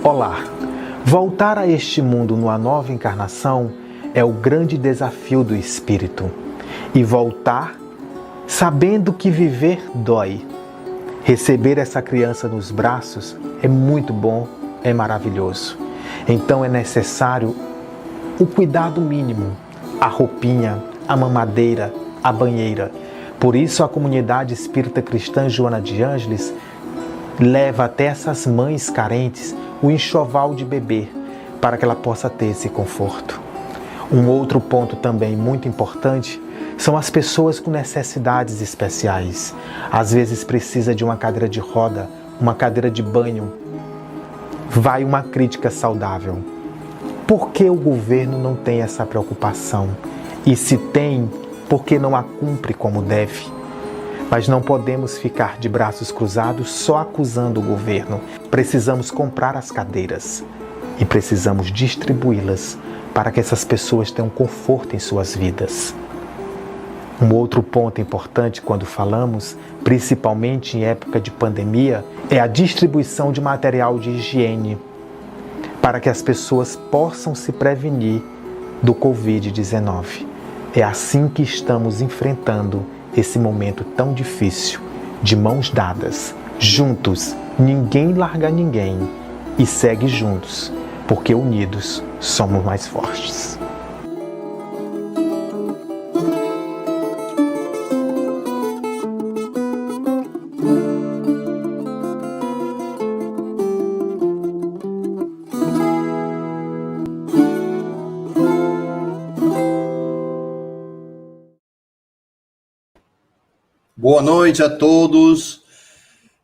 Olá! Voltar a este mundo numa nova encarnação é o grande desafio do espírito. E voltar sabendo que viver dói. Receber essa criança nos braços é muito bom, é maravilhoso. Então é necessário o cuidado mínimo, a roupinha, a mamadeira, a banheira. Por isso a comunidade espírita cristã Joana de Ângeles leva até essas mães carentes o enxoval de bebê, para que ela possa ter esse conforto. Um outro ponto também muito importante são as pessoas com necessidades especiais. Às vezes precisa de uma cadeira de roda, uma cadeira de banho. Vai uma crítica saudável. Por que o governo não tem essa preocupação? E se tem, por que não a cumpre como deve? Mas não podemos ficar de braços cruzados só acusando o governo. Precisamos comprar as cadeiras e precisamos distribuí-las para que essas pessoas tenham conforto em suas vidas. Um outro ponto importante quando falamos, principalmente em época de pandemia, é a distribuição de material de higiene para que as pessoas possam se prevenir do Covid-19. É assim que estamos enfrentando esse momento tão difícil, de mãos dadas, juntos, ninguém larga ninguém e segue juntos, porque unidos somos mais fortes. Boa noite a todos.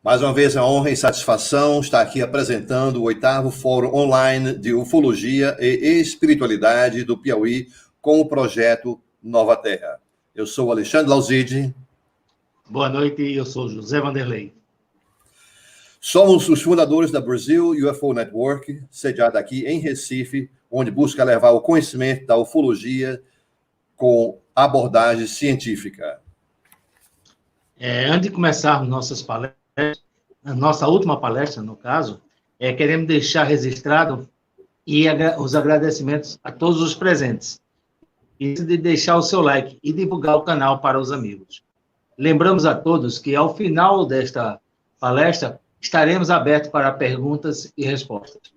Mais uma vez, é uma honra e satisfação estar aqui apresentando o 8º Fórum Online de Ufologia e Espiritualidade do Piauí com o projeto Nova Terra. Eu sou Alexandre Lauzide. Boa noite, eu sou José Vanderlei. Somos os fundadores da Brasil UFO Network, sediada aqui em Recife, onde busca levar o conhecimento da ufologia com abordagem científica. Antes de começarmos nossas palestras, a nossa última palestra, no caso, queremos deixar registrado os agradecimentos a todos os presentes. E de deixar o seu like e divulgar o canal para os amigos. Lembramos a todos que, ao final desta palestra, estaremos abertos para perguntas e respostas.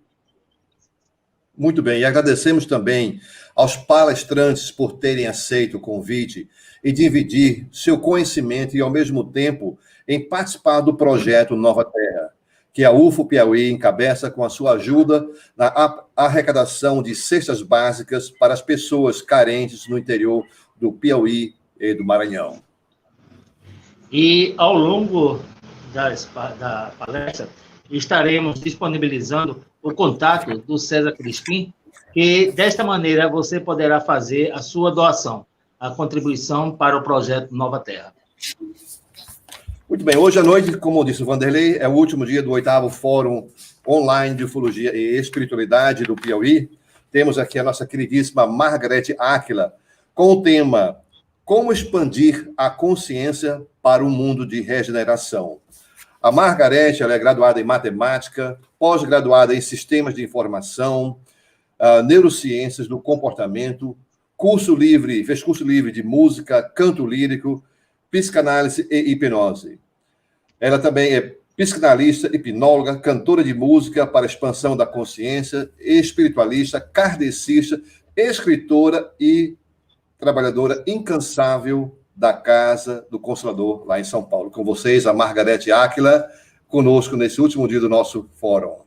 Muito bem, e agradecemos também aos palestrantes por terem aceito o convite e dividir seu conhecimento e, ao mesmo tempo, em participar do projeto Nova Terra, que a UFO Piauí encabeça com a sua ajuda na arrecadação de cestas básicas para as pessoas carentes no interior do Piauí e do Maranhão. E, ao longo da palestra, estaremos disponibilizando o contato do César Crispim, e, desta maneira, você poderá fazer a sua doação, a contribuição para o projeto Nova Terra. Muito bem, hoje à noite, como disse o Vanderlei, é o último dia do 8º Fórum Online de Ufologia e Espiritualidade do Piauí. Temos aqui a nossa queridíssima Margarete Áquila, com o tema Como expandir a consciência para o mundo de regeneração. A Margarete, ela é graduada em matemática, pós-graduada em sistemas de informação, neurociências do comportamento, fez curso livre de música, canto lírico, psicanálise e hipnose. Ela também é psicanalista, hipnóloga, cantora de música para expansão da consciência, espiritualista, kardecista, escritora e trabalhadora incansável da Casa do Consolador, lá em São Paulo. Com vocês, a Margarete Áquila, conosco nesse último dia do nosso fórum.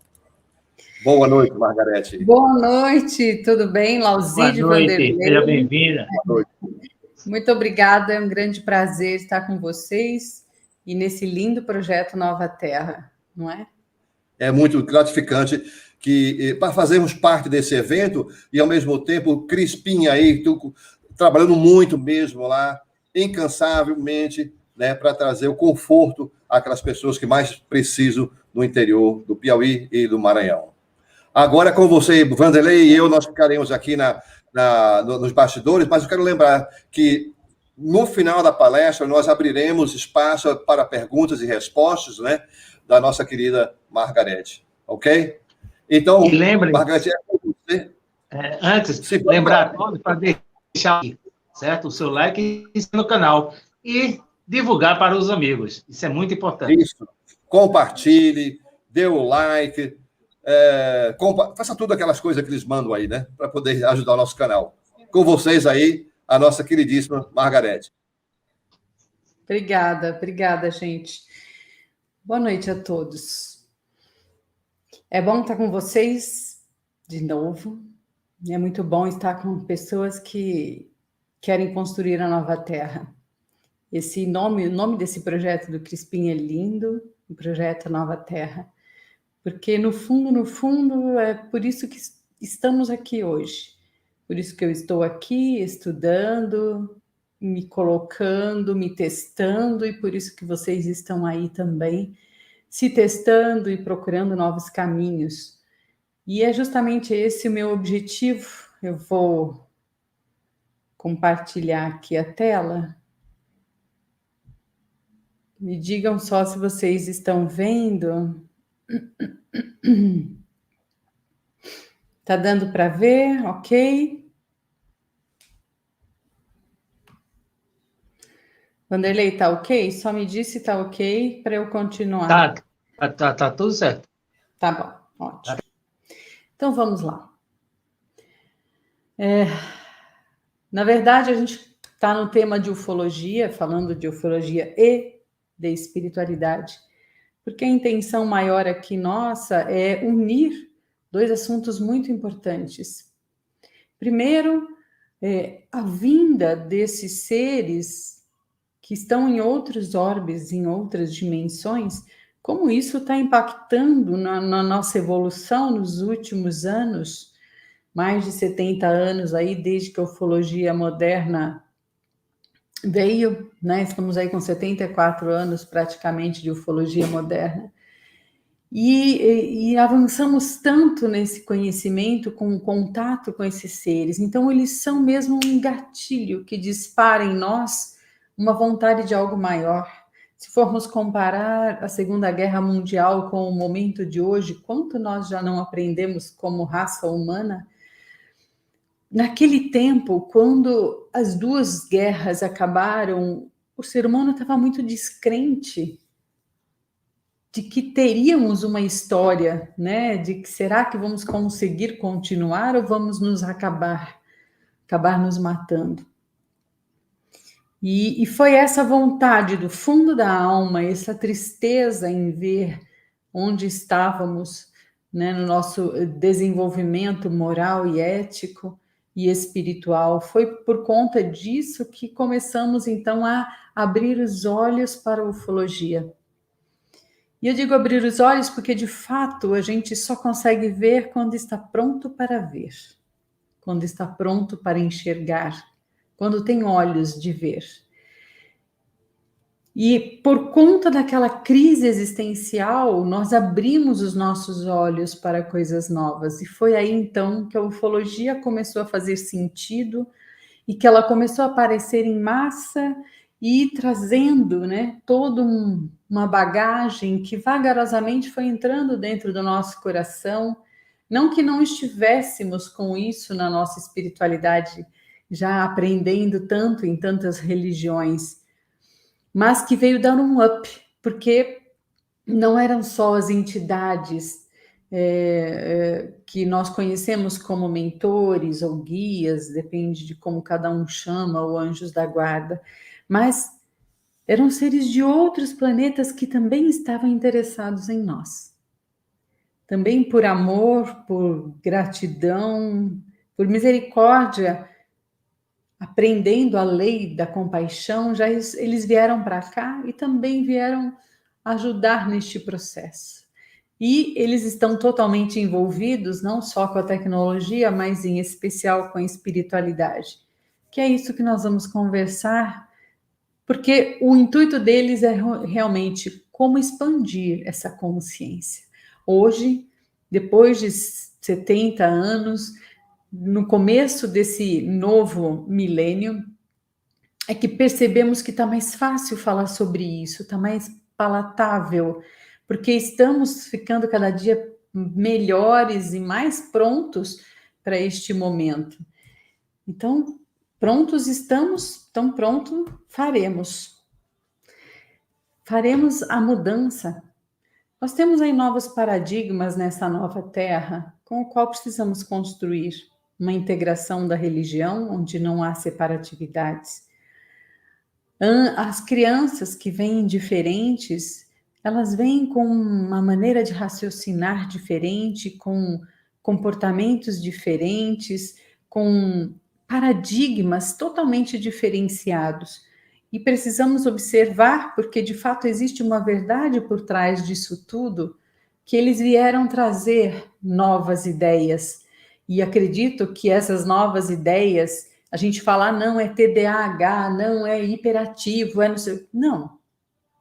Boa noite, Margarete. Boa noite, tudo bem? Lauzide Vanderlei. Seja bem-vinda. Boa noite. Muito obrigada, é um grande prazer estar com vocês e nesse lindo projeto Nova Terra, não é? É muito gratificante que para fazermos parte desse evento e, ao mesmo tempo, Crispim aí, trabalhando muito mesmo lá, incansavelmente, né, para trazer o conforto àquelas pessoas que mais precisam no interior do Piauí e do Maranhão. Agora, com você, Vanderlei e eu, nós ficaremos aqui nos bastidores, mas eu quero lembrar que, no final da palestra, nós abriremos espaço para perguntas e respostas, né, da nossa querida Margarete, ok? Então, E lembrem, Margarete, é com você. antes, Se lembrar a todos para deixar aqui, certo? O seu like e inscrever no canal. E divulgar para os amigos. Isso é muito importante. Isso. Compartilhe, dê o like, faça tudo aquelas coisas que eles mandam aí, né? Para poder ajudar o nosso canal. Com vocês aí, a nossa queridíssima Margarete. Obrigada, gente. Boa noite a todos. É bom estar com vocês de novo. É muito bom estar com pessoas que querem construir a nova terra. O nome desse projeto do Crispim é lindo, o projeto Nova Terra, porque no fundo, é por isso que estamos aqui hoje. Por isso que eu estou aqui estudando, me colocando, me testando, e por isso que vocês estão aí também, se testando e procurando novos caminhos. E é justamente esse o meu objetivo. Eu vou compartilhar aqui a tela. Me digam só se vocês estão vendo. Tá dando para ver? Ok? Vanderlei, tá ok? Só me diz se tá ok para eu continuar. Tá tudo certo. Tá bom, ótimo. Então vamos lá. Na verdade, a gente está no tema de ufologia, falando de ufologia e de espiritualidade, porque a intenção maior aqui nossa é unir dois assuntos muito importantes. Primeiro, a vinda desses seres que estão em outros orbes, em outras dimensões, como isso está impactando na nossa evolução nos últimos anos, mais de 70 anos aí, desde que a ufologia moderna veio, né? Estamos aí com 74 anos praticamente de ufologia moderna. E avançamos tanto nesse conhecimento, com o contato com esses seres. Então, eles são mesmo um gatilho que dispara em nós uma vontade de algo maior. Se formos comparar a Segunda Guerra Mundial com o momento de hoje, quanto nós já não aprendemos como raça humana? Naquele tempo, quando as duas guerras acabaram, o ser humano estava muito descrente de que teríamos uma história, né? De que será que vamos conseguir continuar ou vamos nos acabar nos matando? E foi essa vontade do fundo da alma, essa tristeza em ver onde estávamos, né, no nosso desenvolvimento moral e ético e espiritual. Foi por conta disso que começamos, então, a abrir os olhos para a ufologia. E eu digo abrir os olhos porque, de fato, a gente só consegue ver quando está pronto para ver, quando está pronto para enxergar, quando tem olhos de ver. E por conta daquela crise existencial, nós abrimos os nossos olhos para coisas novas. E foi aí, então, que a ufologia começou a fazer sentido e que ela começou a aparecer em massa e trazendo, né, toda uma bagagem que vagarosamente foi entrando dentro do nosso coração. Não que não estivéssemos com isso na nossa espiritualidade, já aprendendo tanto em tantas religiões, mas que veio dar um up, porque não eram só as entidades que nós conhecemos como mentores ou guias, depende de como cada um chama, ou anjos da guarda, mas eram seres de outros planetas que também estavam interessados em nós. Também por amor, por gratidão, por misericórdia, aprendendo a lei da compaixão, já eles vieram para cá e também vieram ajudar neste processo. E eles estão totalmente envolvidos, não só com a tecnologia, mas em especial com a espiritualidade, que é isso que nós vamos conversar, porque o intuito deles é realmente como expandir essa consciência. Hoje, depois de 70 anos, no começo desse novo milênio, é que percebemos que está mais fácil falar sobre isso, está mais palatável, porque estamos ficando cada dia melhores e mais prontos para este momento. Então, prontos estamos, tão pronto faremos. Faremos a mudança. Nós temos aí novos paradigmas nessa nova terra, com o qual precisamos construir uma integração da religião, onde não há separatividades. As crianças que vêm diferentes, elas vêm com uma maneira de raciocinar diferente, com comportamentos diferentes, com paradigmas totalmente diferenciados. E precisamos observar, porque de fato existe uma verdade por trás disso tudo, que eles vieram trazer novas ideias. E acredito que essas novas ideias, a gente fala, não, é TDAH, não, é hiperativo, é não sei... Não,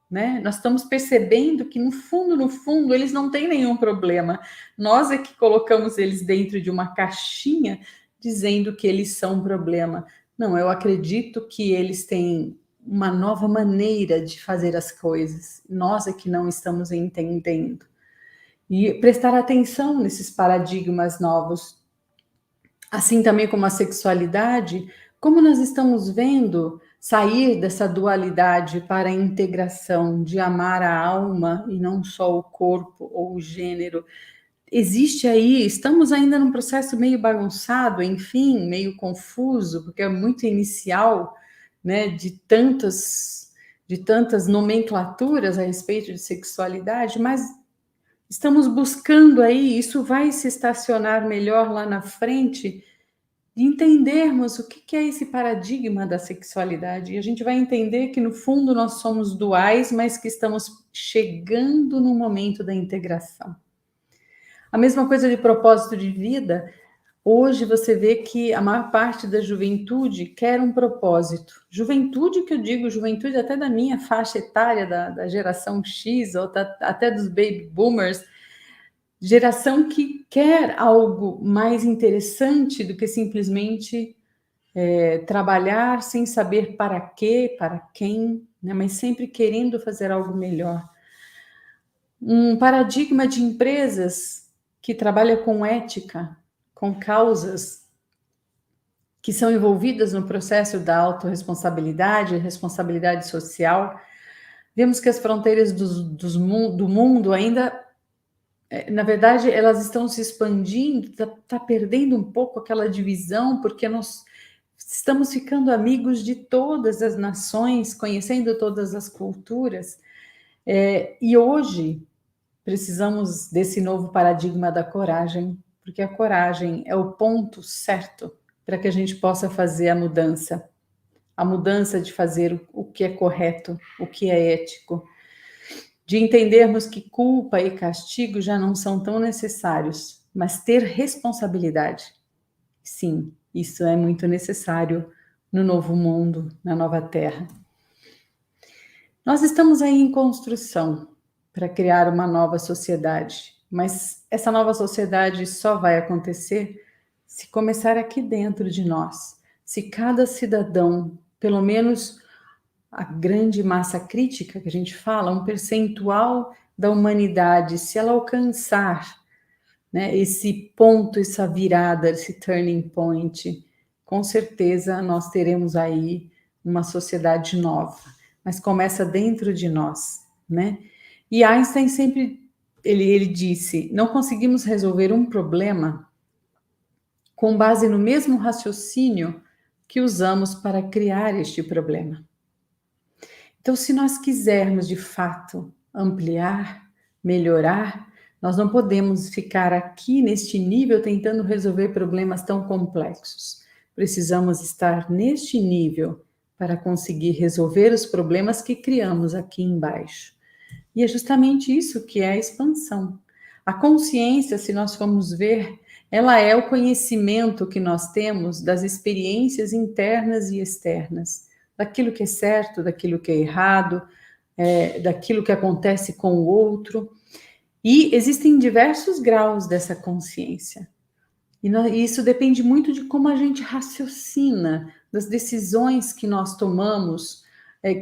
né? Nós estamos percebendo que no fundo, eles não têm nenhum problema. Nós é que colocamos eles dentro de uma caixinha, dizendo que eles são um problema. Não, eu acredito que eles têm uma nova maneira de fazer as coisas. Nós é que não estamos entendendo. E prestar atenção nesses paradigmas novos. Assim também como a sexualidade, como nós estamos vendo sair dessa dualidade para a integração de amar a alma e não só o corpo ou o gênero. Existe aí, estamos ainda num processo meio bagunçado, enfim, meio confuso, porque é muito inicial, né, de tantas nomenclaturas a respeito de sexualidade, mas estamos buscando aí, isso vai se estacionar melhor lá na frente, de entendermos o que é esse paradigma da sexualidade. E a gente vai entender que, no fundo, nós somos duais, mas que estamos chegando no momento da integração. A mesma coisa de propósito de vida. Hoje você vê que a maior parte da juventude quer um propósito. Juventude, que eu digo, juventude até da minha faixa etária, da geração X, ou até dos baby boomers, geração que quer algo mais interessante do que simplesmente trabalhar sem saber para quê, para quem, né? Mas sempre querendo fazer algo melhor. Um paradigma de empresas que trabalha com ética, com causas que são envolvidas no processo da autorresponsabilidade, responsabilidade social. Vemos que as fronteiras do mundo ainda, na verdade, elas estão se expandindo, está perdendo um pouco aquela divisão, porque nós estamos ficando amigos de todas as nações, conhecendo todas as culturas, e hoje precisamos desse novo paradigma da coragem, porque a coragem é o ponto certo para que a gente possa fazer a mudança de fazer o que é correto, o que é ético, de entendermos que culpa e castigo já não são tão necessários, mas ter responsabilidade. Sim, isso é muito necessário no novo mundo, na nova terra. Nós estamos aí em construção para criar uma nova sociedade, mas essa nova sociedade só vai acontecer se começar aqui dentro de nós, se cada cidadão, pelo menos a grande massa crítica que a gente fala, um percentual da humanidade, se ela alcançar, né, esse ponto, essa virada, esse turning point, com certeza nós teremos aí uma sociedade nova, mas começa dentro de nós, né? E Einstein sempre, ele disse, não conseguimos resolver um problema com base no mesmo raciocínio que usamos para criar este problema. Então, se nós quisermos, de fato, ampliar, melhorar, nós não podemos ficar aqui neste nível tentando resolver problemas tão complexos. Precisamos estar neste nível para conseguir resolver os problemas que criamos aqui embaixo. E é justamente isso que é a expansão. A consciência, se nós formos ver, ela é o conhecimento que nós temos das experiências internas e externas, daquilo que é certo, daquilo que é errado, daquilo que acontece com o outro. E existem diversos graus dessa consciência. E isso depende muito de como a gente raciocina, das decisões que nós tomamos,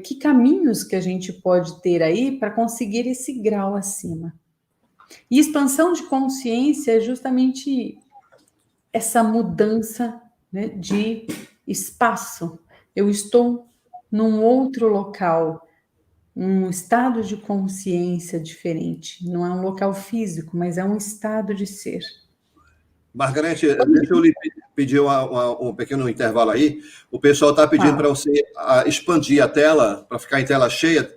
que caminhos que a gente pode ter aí para conseguir esse grau acima. E expansão de consciência é justamente essa mudança, né, de espaço. Eu estou num outro local, um estado de consciência diferente. Não é um local físico, mas é um estado de ser. Margarete, deixa eu lhe pedir um pequeno intervalo aí. O pessoal está pedindo para você expandir a tela, para ficar em tela cheia.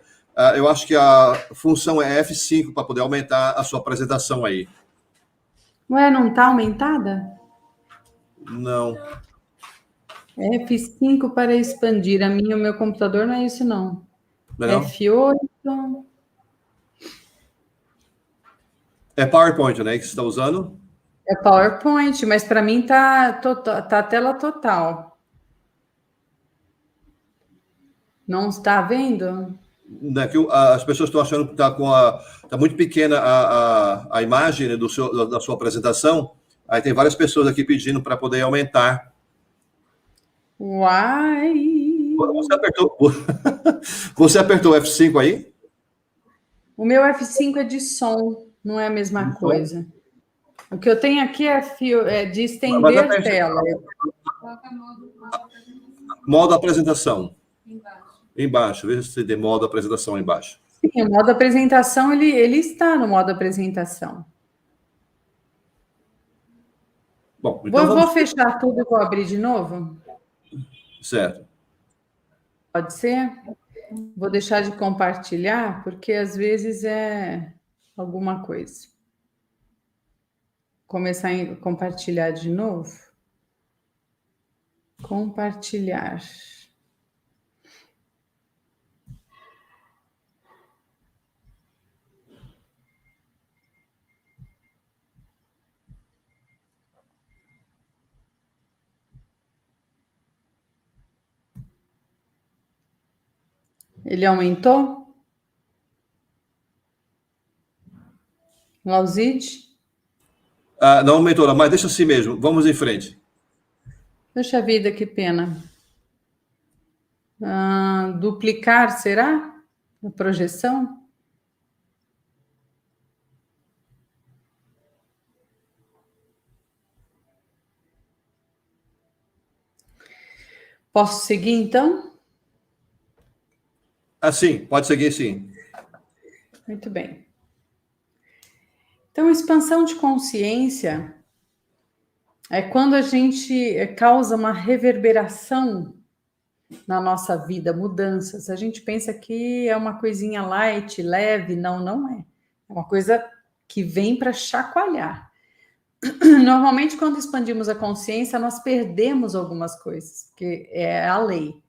Eu acho que a função é F5 para poder aumentar a sua apresentação aí. Ué, não está aumentada? Não. F5 para expandir. O meu computador não é isso, não. Não? F8. É PowerPoint, né, que você está usando? É PowerPoint, mas para mim tá a tela total. Não está vendo? As pessoas estão achando que está muito pequena a imagem, né, da sua apresentação. Aí tem várias pessoas aqui pedindo para poder aumentar. Uai! Você apertou F5 aí? O meu F5 é de som, não é a mesma coisa. O que eu tenho aqui é de estender a tela. Modo apresentação. Embaixo. Veja se tem modo apresentação embaixo. Sim, o modo apresentação, ele está no modo apresentação. Bom, então vou fechar tudo e vou abrir de novo? Certo. Pode ser? Vou deixar de compartilhar, porque às vezes é alguma coisa. Começar a compartilhar de novo. Compartilhar. Ele aumentou? Lauside? Não aumentou, mas deixa assim mesmo. Vamos em frente. Poxa vida, que pena. Duplicar, será? A projeção? Posso seguir, então? Sim, pode seguir, sim. Muito bem. Então, expansão de consciência é quando a gente causa uma reverberação na nossa vida, mudanças. A gente pensa que é uma coisinha light, leve. Não é. É uma coisa que vem para chacoalhar. Normalmente, quando expandimos a consciência, nós perdemos algumas coisas, que é a lei.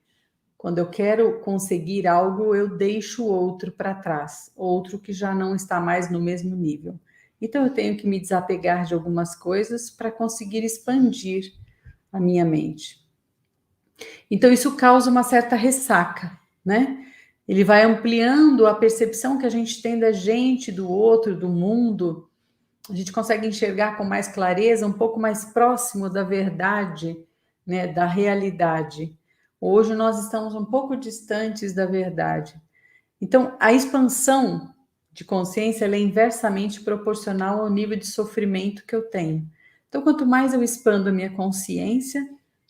Quando eu quero conseguir algo, eu deixo o outro para trás, outro que já não está mais no mesmo nível. Então, eu tenho que me desapegar de algumas coisas para conseguir expandir a minha mente. Então, isso causa uma certa ressaca, né? Ele vai ampliando a percepção que a gente tem da gente, do outro, do mundo. A gente consegue enxergar com mais clareza, um pouco mais próximo da verdade, né, da realidade. Hoje nós estamos um pouco distantes da verdade. Então, a expansão de consciência ela é inversamente proporcional ao nível de sofrimento que eu tenho. Então, quanto mais eu expando a minha consciência,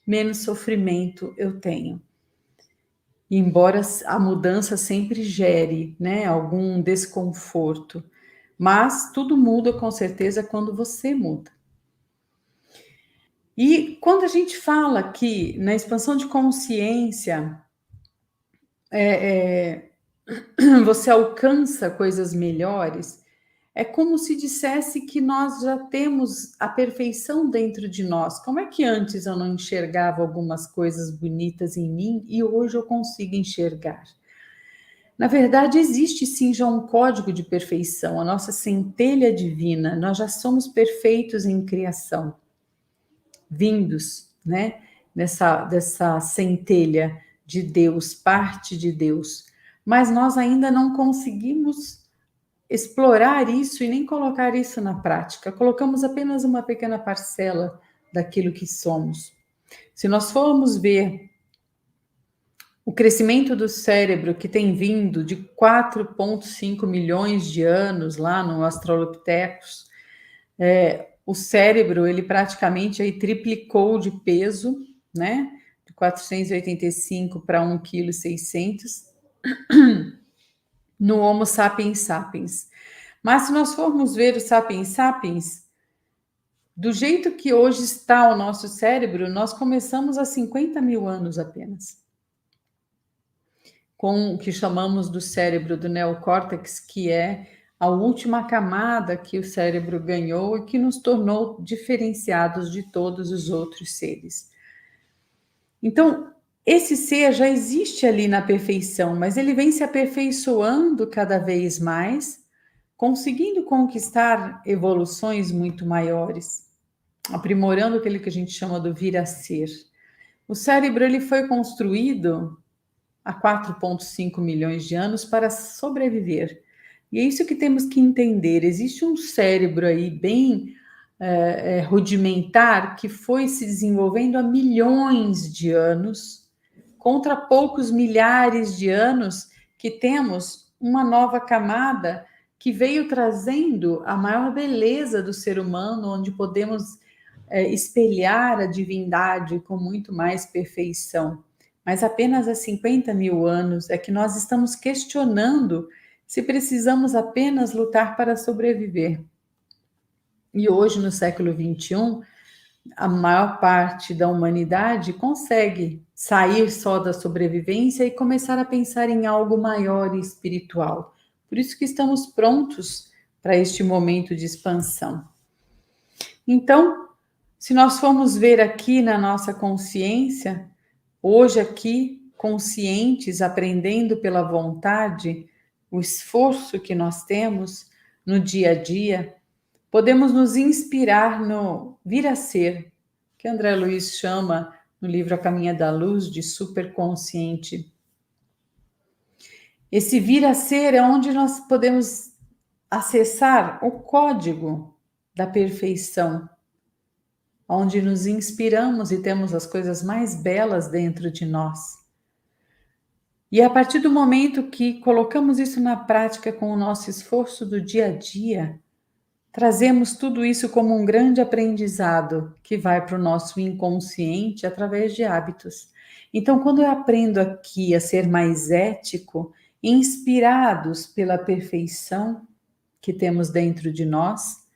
menos sofrimento eu tenho. Embora a mudança sempre gere, né, algum desconforto. Mas tudo muda com certeza quando você muda. E quando a gente fala que na expansão de consciência você alcança coisas melhores, é como se dissesse que nós já temos a perfeição dentro de nós. Como é que antes eu não enxergava algumas coisas bonitas em mim e hoje eu consigo enxergar? Na verdade, existe sim já um código de perfeição, a nossa centelha divina, nós já somos perfeitos em criação, vindos, né, dessa centelha de Deus, parte de Deus, mas nós ainda não conseguimos explorar isso e nem colocar isso na prática, colocamos apenas uma pequena parcela daquilo que somos. Se nós formos ver o crescimento do cérebro que tem vindo de 4,5 milhões de anos lá no Australopithecus, o cérebro, ele praticamente aí triplicou de peso, né? De 485 para 1,6 kg no Homo sapiens sapiens. Mas se nós formos ver o sapiens sapiens, do jeito que hoje está o nosso cérebro, nós começamos há 50 mil anos apenas. Com o que chamamos do cérebro do neocórtex, que é a última camada que o cérebro ganhou e que nos tornou diferenciados de todos os outros seres. Então, esse ser já existe ali na perfeição, mas ele vem se aperfeiçoando cada vez mais, conseguindo conquistar evoluções muito maiores, aprimorando aquilo que a gente chama do vir a ser. O cérebro ele foi construído há 4,5 milhões de anos para sobreviver. E é isso que temos que entender. Existe um cérebro aí bem rudimentar que foi se desenvolvendo há milhões de anos, contra poucos milhares de anos que temos uma nova camada que veio trazendo a maior beleza do ser humano, onde podemos espelhar a divindade com muito mais perfeição. Mas apenas há 50 mil anos é que nós estamos questionando se precisamos apenas lutar para sobreviver. E hoje, no século XXI, a maior parte da humanidade consegue sair só da sobrevivência e começar a pensar em algo maior e espiritual. Por isso que estamos prontos para este momento de expansão. Então, se nós formos ver aqui na nossa consciência, hoje aqui, conscientes, aprendendo pela vontade, o esforço que nós temos no dia a dia, podemos nos inspirar no vir a ser, que André Luiz chama no livro A Caminho da Luz de superconsciente. Esse vir a ser é onde nós podemos acessar o código da perfeição, onde nos inspiramos e temos as coisas mais belas dentro de nós. E a partir do momento que colocamos isso na prática com o nosso esforço do dia a dia, trazemos tudo isso como um grande aprendizado que vai para o nosso inconsciente através de hábitos. Então, quando eu aprendo aqui a ser mais ético, inspirados pela perfeição que temos dentro de nós,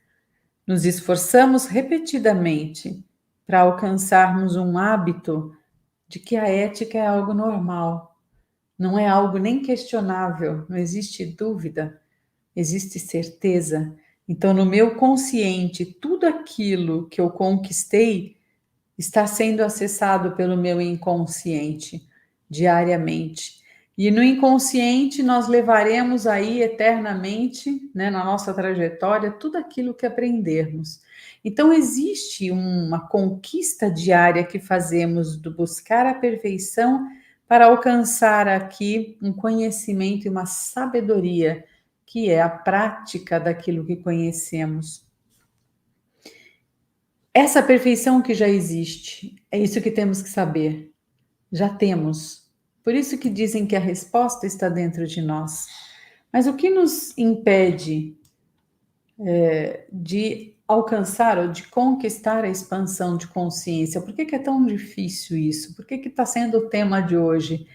nos esforçamos repetidamente para alcançarmos um hábito de que a ética é algo normal. Não é algo nem questionável, não existe dúvida, existe certeza. Então, no meu consciente, tudo aquilo que eu conquistei está sendo acessado pelo meu inconsciente diariamente. E no inconsciente nós levaremos aí eternamente, né, na nossa trajetória, tudo aquilo que aprendermos. Então, existe uma conquista diária que fazemos do buscar a perfeição para alcançar aqui um conhecimento e uma sabedoria, que é a prática daquilo que conhecemos. Essa perfeição que já existe, é isso que temos que saber. Já temos. Por isso que dizem que a resposta está dentro de nós. Mas o que nos impede de alcançar ou de conquistar a expansão de consciência? Por que é tão difícil isso? Por que está sendo o tema de hoje?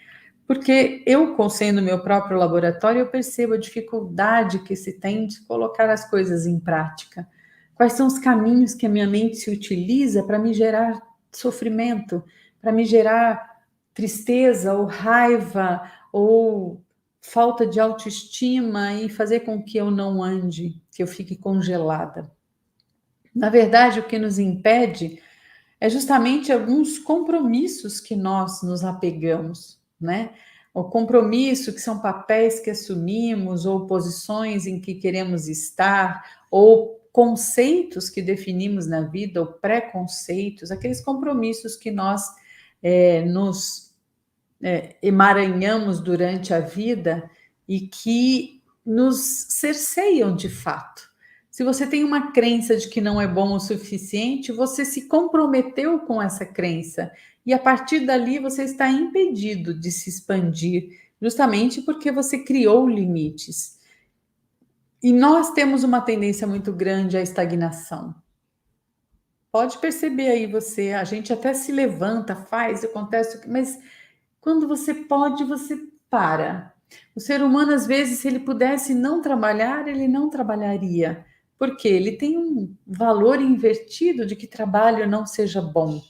Porque eu, sendo meu próprio laboratório, eu percebo a dificuldade que se tem de colocar as coisas em prática. Quais são os caminhos que a minha mente se utiliza para me gerar sofrimento, para me gerar tristeza ou raiva ou falta de autoestima e fazer com que eu não ande, que eu fique congelada. Na verdade, o que nos impede é justamente alguns compromissos que nós nos apegamos, né? O compromisso, que são papéis que assumimos, ou posições em que queremos estar, ou conceitos que definimos na vida, ou preconceitos, aqueles compromissos que nós nos emaranhamos durante a vida e que nos cerceiam de fato. Se você tem uma crença de que não é bom o suficiente, você se comprometeu com essa crença. E a partir dali você está impedido de se expandir, justamente porque você criou limites. E nós temos uma tendência muito grande à estagnação. Pode perceber aí você, a gente até se levanta, faz, acontece, mas quando você pode, você para. O ser humano, às vezes, se ele pudesse não trabalhar, ele não trabalharia. Porque ele tem um valor invertido de que trabalho não seja bom.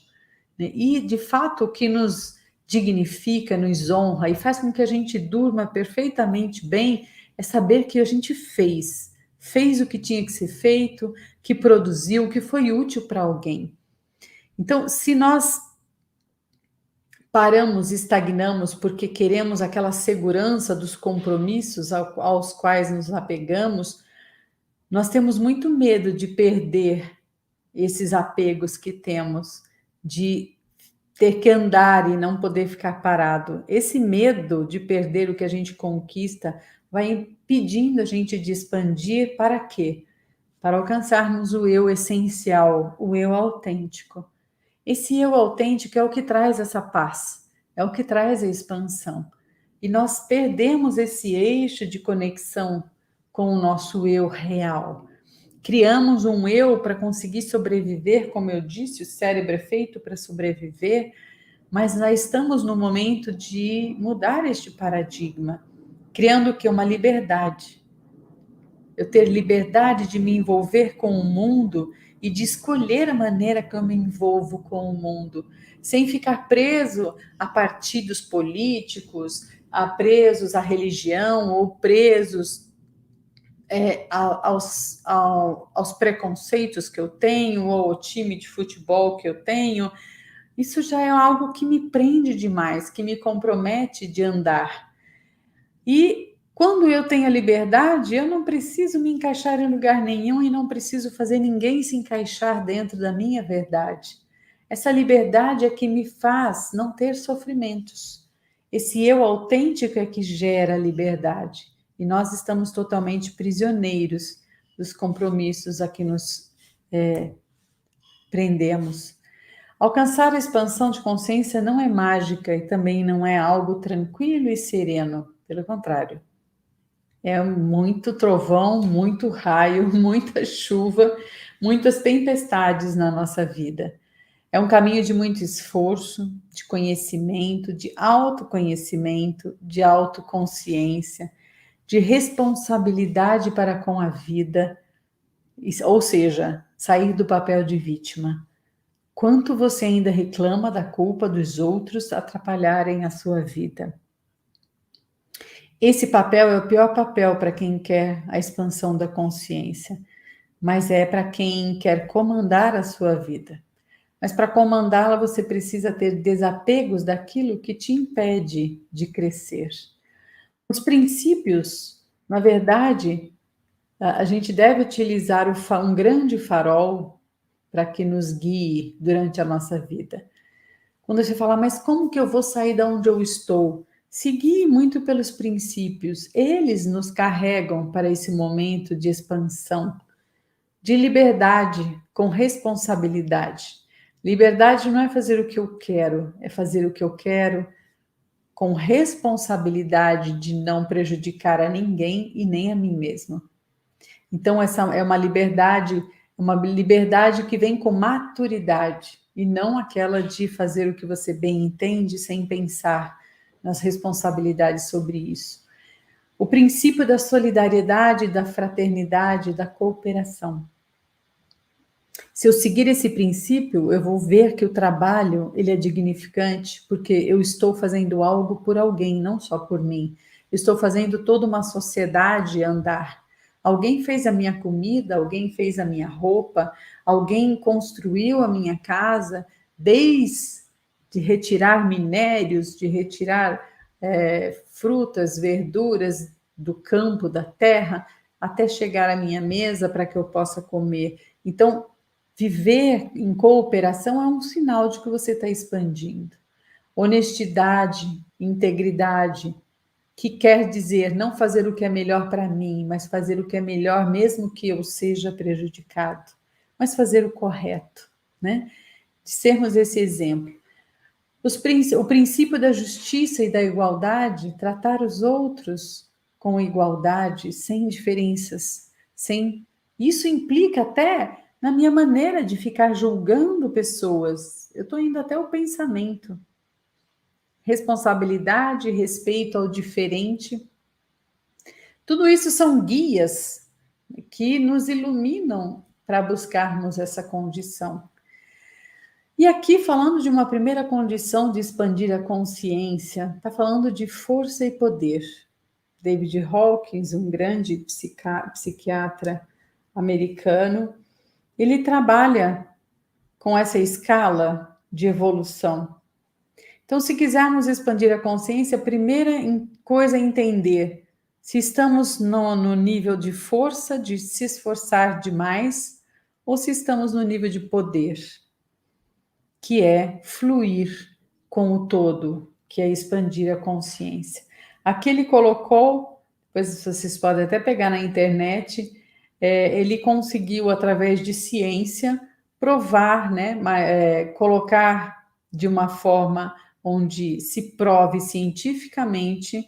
Né? E, de fato, o que nos dignifica, nos honra e faz com que a gente durma perfeitamente bem é saber que a gente fez o que tinha que ser feito, que produziu, que foi útil para alguém. Então, se nós paramos, estagnamos porque queremos aquela segurança dos compromissos aos quais nos apegamos, nós temos muito medo de perder esses apegos que temos, de ter que andar e não poder ficar parado. Esse medo de perder o que a gente conquista vai impedindo a gente de expandir para quê? Para alcançarmos o eu essencial, o eu autêntico. Esse eu autêntico é o que traz essa paz, é o que traz a expansão. E nós perdemos esse eixo de conexão com o nosso eu real. Criamos um eu para conseguir sobreviver, como eu disse, o cérebro é feito para sobreviver, mas nós estamos no momento de mudar este paradigma, criando o que? Uma liberdade. Eu ter liberdade de me envolver com o mundo e de escolher a maneira que eu me envolvo com o mundo, sem ficar preso a partidos políticos, presos à religião ou presos aos preconceitos que eu tenho ou ao time de futebol que eu tenho. Isso já é algo que me prende demais, que me compromete de andar. E quando eu tenho a liberdade, eu não preciso me encaixar em lugar nenhum e não preciso fazer ninguém se encaixar dentro da minha verdade. Essa liberdade é que me faz não ter sofrimentos. Esse eu autêntico é que gera a liberdade. E nós estamos totalmente prisioneiros dos compromissos a que nos prendemos. Alcançar a expansão de consciência não é mágica e também não é algo tranquilo e sereno. Pelo contrário. É muito trovão, muito raio, muita chuva, muitas tempestades na nossa vida. É um caminho de muito esforço, de conhecimento, de autoconhecimento, de autoconsciência, de responsabilidade para com a vida, ou seja, sair do papel de vítima. Quanto você ainda reclama da culpa dos outros atrapalharem a sua vida? Esse papel é o pior papel para quem quer a expansão da consciência, mas é para quem quer comandar a sua vida. Mas para comandá-la, você precisa ter desapegos daquilo que te impede de crescer. Os princípios, na verdade, a gente deve utilizar um grande farol para que nos guie durante a nossa vida. Quando você fala, mas como que eu vou sair de onde eu estou? Seguir muito pelos princípios. Eles nos carregam para esse momento de expansão, de liberdade com responsabilidade. Liberdade não é fazer o que eu quero, é fazer o que eu quero com responsabilidade de não prejudicar a ninguém e nem a mim mesma. Então, essa é uma liberdade que vem com maturidade e não aquela de fazer o que você bem entende sem pensar nas responsabilidades sobre isso. O princípio da solidariedade, da fraternidade, da cooperação. Se eu seguir esse princípio, eu vou ver que o trabalho ele é dignificante, porque eu estou fazendo algo por alguém, não só por mim. Estou fazendo toda uma sociedade andar. Alguém fez a minha comida, alguém fez a minha roupa, alguém construiu a minha casa, desde retirar minérios, de retirar frutas, verduras do campo, da terra, até chegar à minha mesa para que eu possa comer. Então, viver em cooperação é um sinal de que você está expandindo. Honestidade, integridade, que quer dizer não fazer o que é melhor para mim, mas fazer o que é melhor mesmo que eu seja prejudicado, mas fazer o correto, né? De sermos esse exemplo. O princípio da justiça e da igualdade, tratar os outros com igualdade, sem diferenças, sem... Isso implica até na minha maneira de ficar julgando pessoas. Eu estou indo até o pensamento. Responsabilidade, respeito ao diferente. Tudo isso são guias que nos iluminam para buscarmos essa condição. E aqui, falando de uma primeira condição de expandir a consciência, está falando de força e poder. David Hawkins, um grande psiquiatra americano, ele trabalha com essa escala de evolução. Então, se quisermos expandir a consciência, a primeira coisa é entender se estamos no nível de força, de se esforçar demais, ou se estamos no nível de poder, que é fluir com o todo, que é expandir a consciência. Aqui ele colocou, depois vocês podem até pegar na internet, ele conseguiu, através de ciência, provar, né, colocar de uma forma onde se prove cientificamente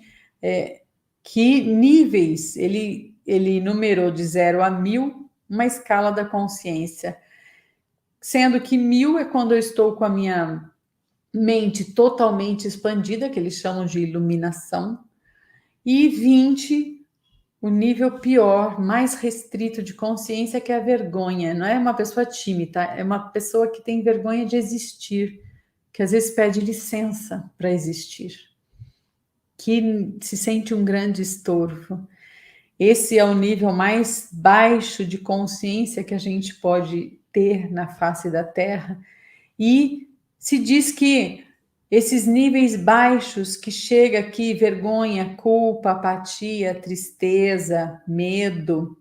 que níveis, ele numerou de 0 a 1000, uma escala da consciência, sendo que 1000 é quando eu estou com a minha mente totalmente expandida, que eles chamam de iluminação, e 20, o nível pior, mais restrito de consciência, que é a vergonha. Não é uma pessoa tímida, é uma pessoa que tem vergonha de existir, que às vezes pede licença para existir, que se sente um grande estorvo. Esse é o nível mais baixo de consciência que a gente pode ter na face da Terra, e se diz que esses níveis baixos que chega aqui, vergonha, culpa, apatia, tristeza, medo,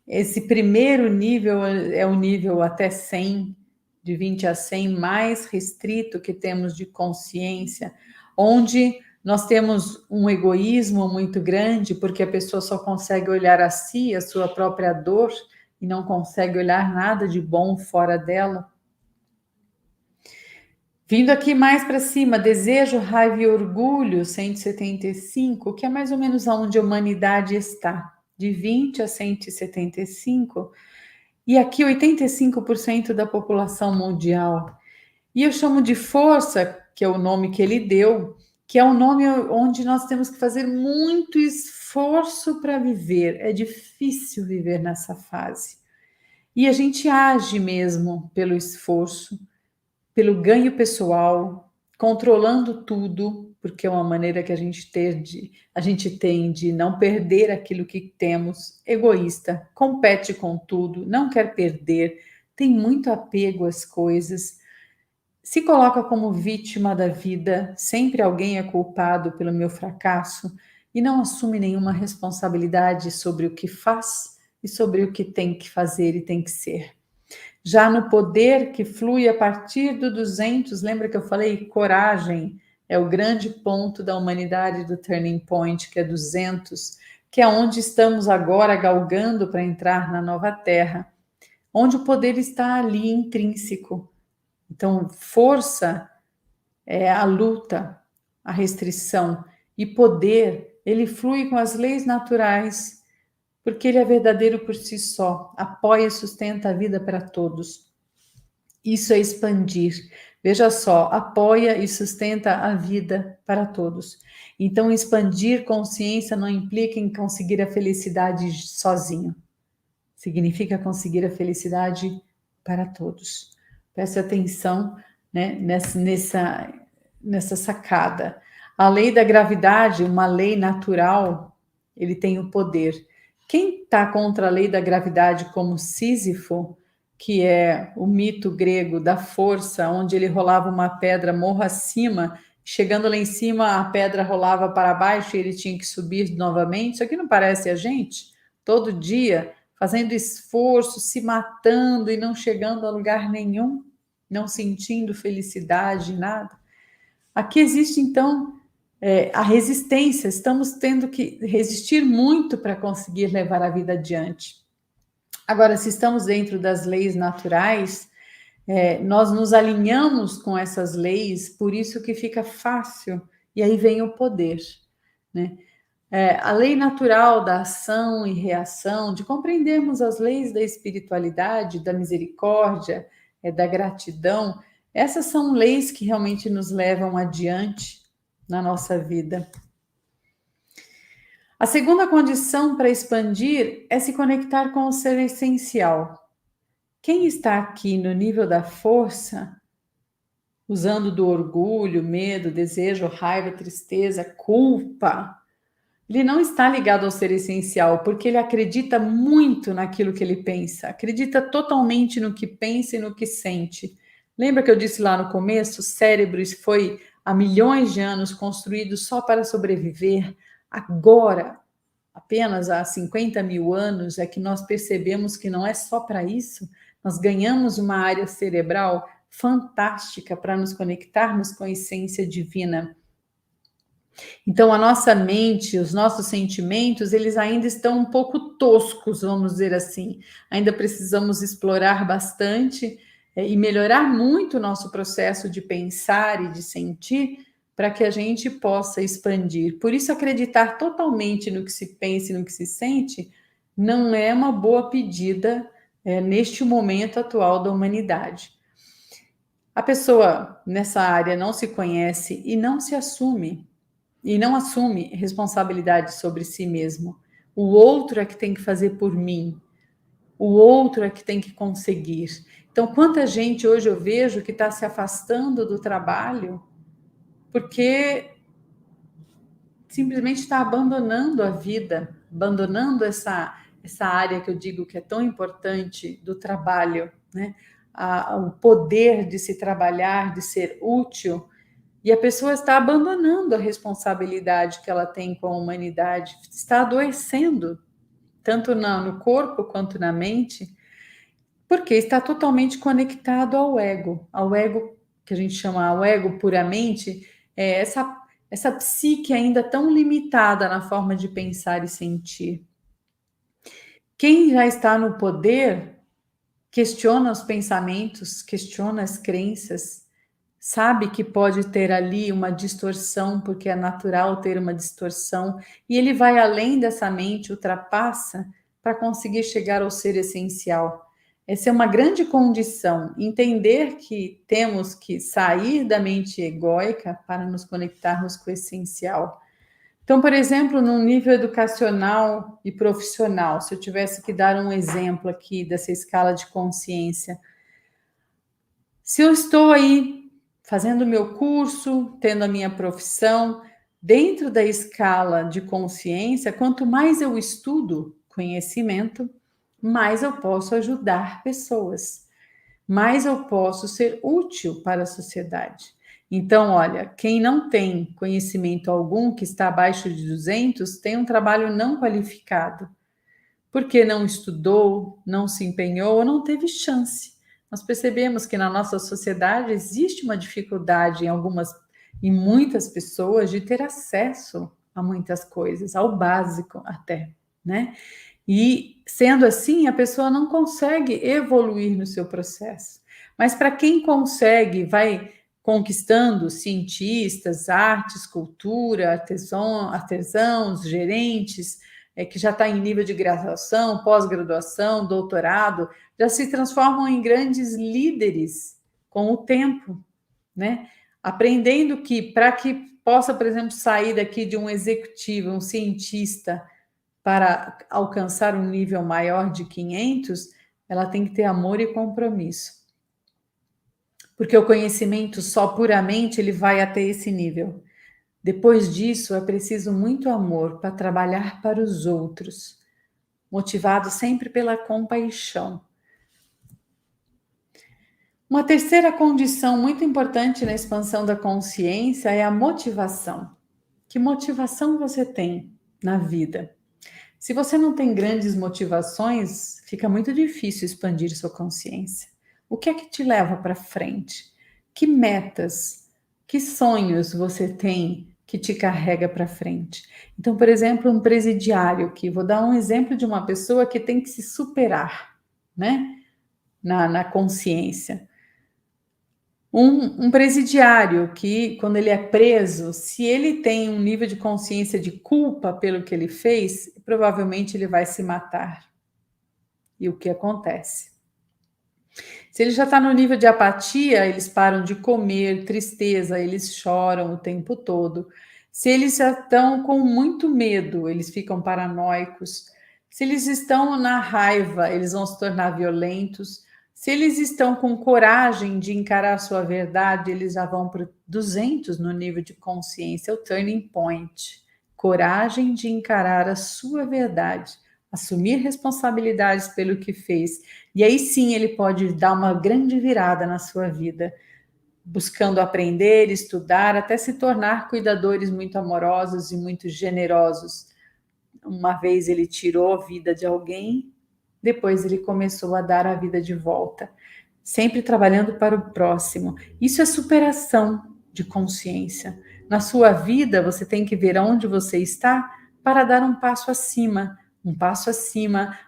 esse primeiro nível é o nível até 100, de 20 a 100, mais restrito que temos de consciência, onde nós temos um egoísmo muito grande, porque a pessoa só consegue olhar a si, a sua própria dor, e não consegue olhar nada de bom fora dela. Vindo aqui mais para cima, desejo, raiva e orgulho, 175, que é mais ou menos onde a humanidade está, de 20 a 175, e aqui 85% da população mundial. E eu chamo de força, que é o nome que ele deu, que é um nome onde nós temos que fazer muito esforço para viver. É difícil viver nessa fase. E a gente age mesmo pelo esforço, pelo ganho pessoal, controlando tudo, porque é uma maneira que a gente tem de não perder aquilo que temos, egoísta, compete com tudo, não quer perder, tem muito apego às coisas, se coloca como vítima da vida, sempre alguém é culpado pelo meu fracasso e não assume nenhuma responsabilidade sobre o que faz e sobre o que tem que fazer e tem que ser. Já no poder que flui a partir do 200, lembra que eu falei? Coragem é o grande ponto da humanidade, do turning point, que é 200, que é onde estamos agora galgando para entrar na nova terra, onde o poder está ali intrínseco. Então, força é a luta, a restrição, e poder, ele flui com as leis naturais, porque ele é verdadeiro por si só, apoia e sustenta a vida para todos. Isso é expandir. Veja só, apoia e sustenta a vida para todos. Então, expandir consciência não implica em conseguir a felicidade sozinho. Significa conseguir a felicidade para todos. Preste atenção, né, nessa sacada. A lei da gravidade, uma lei natural, ele tem o poder. Quem está contra a lei da gravidade, como Sísifo, que é o mito grego da força, onde ele rolava uma pedra morro acima, chegando lá em cima, a pedra rolava para baixo e ele tinha que subir novamente. Isso aqui não parece a gente? Todo dia, fazendo esforço, se matando e não chegando a lugar nenhum, não sentindo felicidade, nada. Aqui existe, então, a resistência, estamos tendo que resistir muito para conseguir levar a vida adiante. Agora, se estamos dentro das leis naturais, nós nos alinhamos com essas leis, por isso que fica fácil, e aí vem o poder, né? A lei natural da ação e reação, de compreendermos as leis da espiritualidade, da misericórdia, da gratidão, essas são leis que realmente nos levam adiante na nossa vida. A segunda condição para expandir é se conectar com o ser essencial. Quem está aqui no nível da força, usando do orgulho, medo, desejo, raiva, tristeza, culpa, ele não está ligado ao ser essencial, porque ele acredita muito naquilo que ele pensa, acredita totalmente no que pensa e no que sente. Lembra que eu disse lá no começo, o cérebro foi há milhões de anos construído só para sobreviver. Agora, apenas há 50 mil anos, é que nós percebemos que não é só para isso. Nós ganhamos uma área cerebral fantástica para nos conectarmos com a essência divina. Então, a nossa mente, os nossos sentimentos, eles ainda estão um pouco toscos, vamos dizer assim. Ainda precisamos explorar bastante e melhorar muito o nosso processo de pensar e de sentir para que a gente possa expandir. Por isso, acreditar totalmente no que se pensa e no que se sente não é uma boa pedida neste momento atual da humanidade. A pessoa nessa área não se conhece e não se assume. E não assume responsabilidade sobre si mesmo. O outro é que tem que fazer por mim. O outro é que tem que conseguir. Então, quanta gente hoje eu vejo que está se afastando do trabalho porque simplesmente está abandonando a vida, abandonando essa área que eu digo que é tão importante do trabalho, né? O poder de se trabalhar, de ser útil. E a pessoa está abandonando a responsabilidade que ela tem com a humanidade, está adoecendo, tanto no corpo quanto na mente, porque está totalmente conectado ao ego que a gente chama o ego puramente, essa psique ainda tão limitada na forma de pensar e sentir. Quem já está no poder questiona os pensamentos, questiona as crenças, sabe que pode ter ali uma distorção, porque é natural ter uma distorção, e ele vai além dessa mente, ultrapassa para conseguir chegar ao ser essencial. Essa é uma grande condição, entender que temos que sair da mente egóica para nos conectarmos com o essencial. Então, por exemplo, no nível educacional e profissional, se eu tivesse que dar um exemplo aqui dessa escala de consciência, se eu estou aí fazendo o meu curso, tendo a minha profissão, dentro da escala de consciência, quanto mais eu estudo conhecimento, mais eu posso ajudar pessoas, mais eu posso ser útil para a sociedade. Então, olha, quem não tem conhecimento algum, que está abaixo de 200, tem um trabalho não qualificado, porque não estudou, não se empenhou ou não teve chance. Nós percebemos que na nossa sociedade existe uma dificuldade em muitas pessoas de ter acesso a muitas coisas, ao básico até, né? E sendo assim, a pessoa não consegue evoluir no seu processo. Mas para quem consegue, vai conquistando cientistas, artes, cultura, artesãos, gerentes, que já está em nível de graduação, pós-graduação, doutorado, já se transformam em grandes líderes com o tempo, né? Aprendendo que, para que possa, por exemplo, sair daqui de um executivo, um cientista, para alcançar um nível maior de 500, ela tem que ter amor e compromisso. Porque o conhecimento só puramente, ele vai até esse nível. Depois disso, é preciso muito amor para trabalhar para os outros, motivado sempre pela compaixão. Uma terceira condição muito importante na expansão da consciência é a motivação. Que motivação você tem na vida? Se você não tem grandes motivações, fica muito difícil expandir sua consciência. O que é que te leva para frente? Que metas, que sonhos você tem que te carrega para frente. Então, por exemplo, um presidiário, que vou dar um exemplo de uma pessoa que tem que se superar, né? Na consciência. Um presidiário que, quando ele é preso, se ele tem um nível de consciência de culpa pelo que ele fez, provavelmente ele vai se matar. E o que acontece? Se ele já está no nível de apatia, eles param de comer, tristeza, eles choram o tempo todo. Se eles já estão com muito medo, eles ficam paranoicos. Se eles estão na raiva, eles vão se tornar violentos. Se eles estão com coragem de encarar a sua verdade, eles já vão para 200 no nível de consciência, o turning point. Coragem de encarar a sua verdade, assumir responsabilidades pelo que fez. E aí sim ele pode dar uma grande virada na sua vida, buscando aprender, estudar, até se tornar cuidadores muito amorosos e muito generosos. Uma vez ele tirou a vida de alguém, depois ele começou a dar a vida de volta, sempre trabalhando para o próximo. Isso é superação de consciência. Na sua vida, você tem que ver onde você está para dar um passo acima,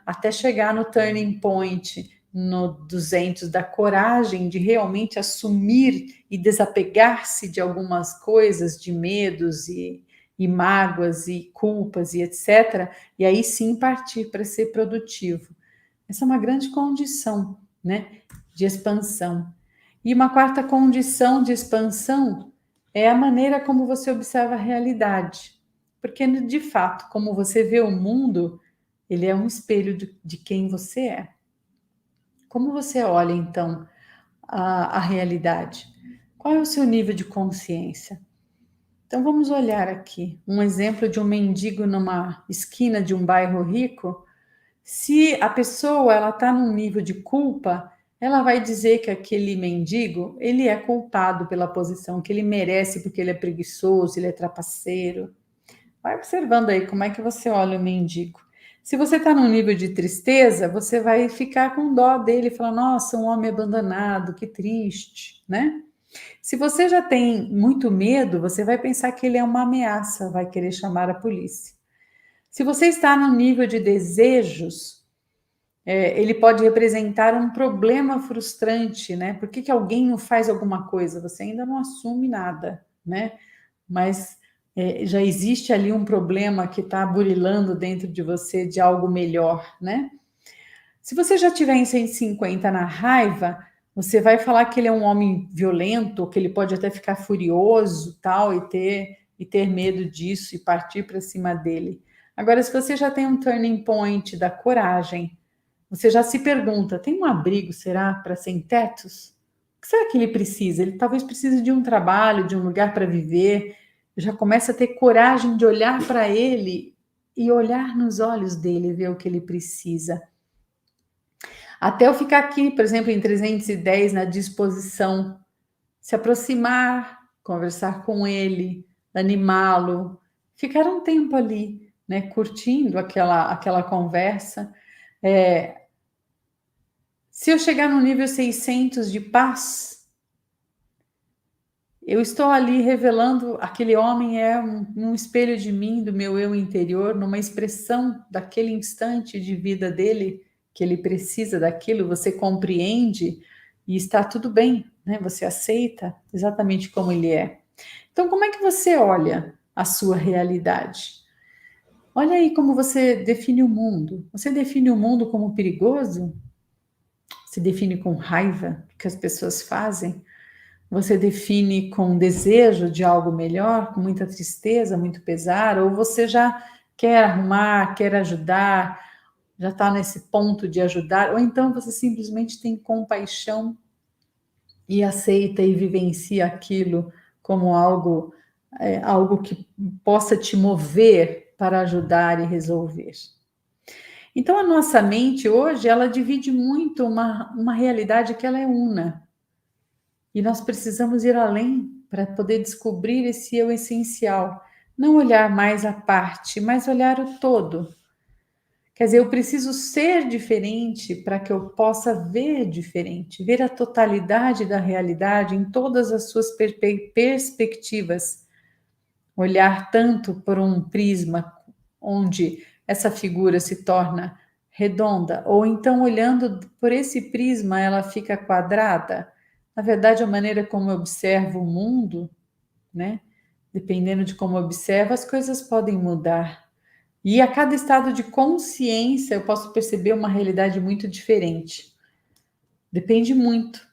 até chegar no turning point, no 200 da coragem de realmente assumir e desapegar-se de algumas coisas, de medos e mágoas e culpas e etc. E aí sim partir para ser produtivo. Essa é uma grande condição, né, de expansão. E uma quarta condição de expansão é a maneira como você observa a realidade. Porque, de fato, como você vê o mundo, ele é um espelho de quem você é. Como você olha, então, a realidade? Qual é o seu nível de consciência? Então, vamos olhar aqui um exemplo de um mendigo numa esquina de um bairro rico. Se a pessoa ela está num nível de culpa, ela vai dizer que aquele mendigo ele é culpado pela posição, que ele merece porque ele é preguiçoso, ele é trapaceiro. Vai observando aí como é que você olha o mendigo. Se você está num nível de tristeza, você vai ficar com dó dele e falar, nossa, um homem abandonado, que triste, né? Se você já tem muito medo, você vai pensar que ele é uma ameaça, vai querer chamar a polícia. Se você está no nível de desejos, ele pode representar um problema frustrante, né? Por que alguém não faz alguma coisa? Você ainda não assume nada, né? Mas já existe ali um problema que está burilando dentro de você de algo melhor, né? Se você já tiver em 150 na raiva, você vai falar que ele é um homem violento, que ele pode até ficar furioso, tal, e ter medo disso e partir para cima dele. Agora, se você já tem um turning point da coragem, você já se pergunta, tem um abrigo, será, para sem-tetos? O que será que ele precisa? Ele talvez precise de um trabalho, de um lugar para viver. Já começa a ter coragem de olhar para ele e olhar nos olhos dele, ver o que ele precisa. Até eu ficar aqui, por exemplo, em 310, na disposição, se aproximar, conversar com ele, animá-lo, ficar um tempo ali, né, curtindo aquela conversa. Se eu chegar no nível 600 de paz, eu estou ali revelando, aquele homem é um espelho de mim, do meu eu interior, numa expressão daquele instante de vida dele, que ele precisa daquilo, você compreende e está tudo bem, né? Você aceita exatamente como ele é. Então, como é que você olha a sua realidade? Olha aí como você define o mundo. Você define o mundo como perigoso? Se define com raiva do que as pessoas fazem? Você define com desejo de algo melhor, com muita tristeza, muito pesar? Ou você já quer arrumar, quer ajudar, já está nesse ponto de ajudar? Ou então você simplesmente tem compaixão e aceita e vivencia aquilo como algo que possa te mover para ajudar e resolver? Então, a nossa mente hoje, ela divide muito uma realidade que ela é una. E nós precisamos ir além para poder descobrir esse eu essencial. Não olhar mais a parte, mas olhar o todo. Quer dizer, eu preciso ser diferente para que eu possa ver diferente, ver a totalidade da realidade em todas as suas perspectivas. olhar tanto por um prisma onde essa figura se torna redonda, ou então olhando por esse prisma ela fica quadrada. Na verdade, a maneira como eu observo o mundo, né? Dependendo de como eu observo, as coisas podem mudar. E a cada estado de consciência eu posso perceber uma realidade muito diferente. Depende muito.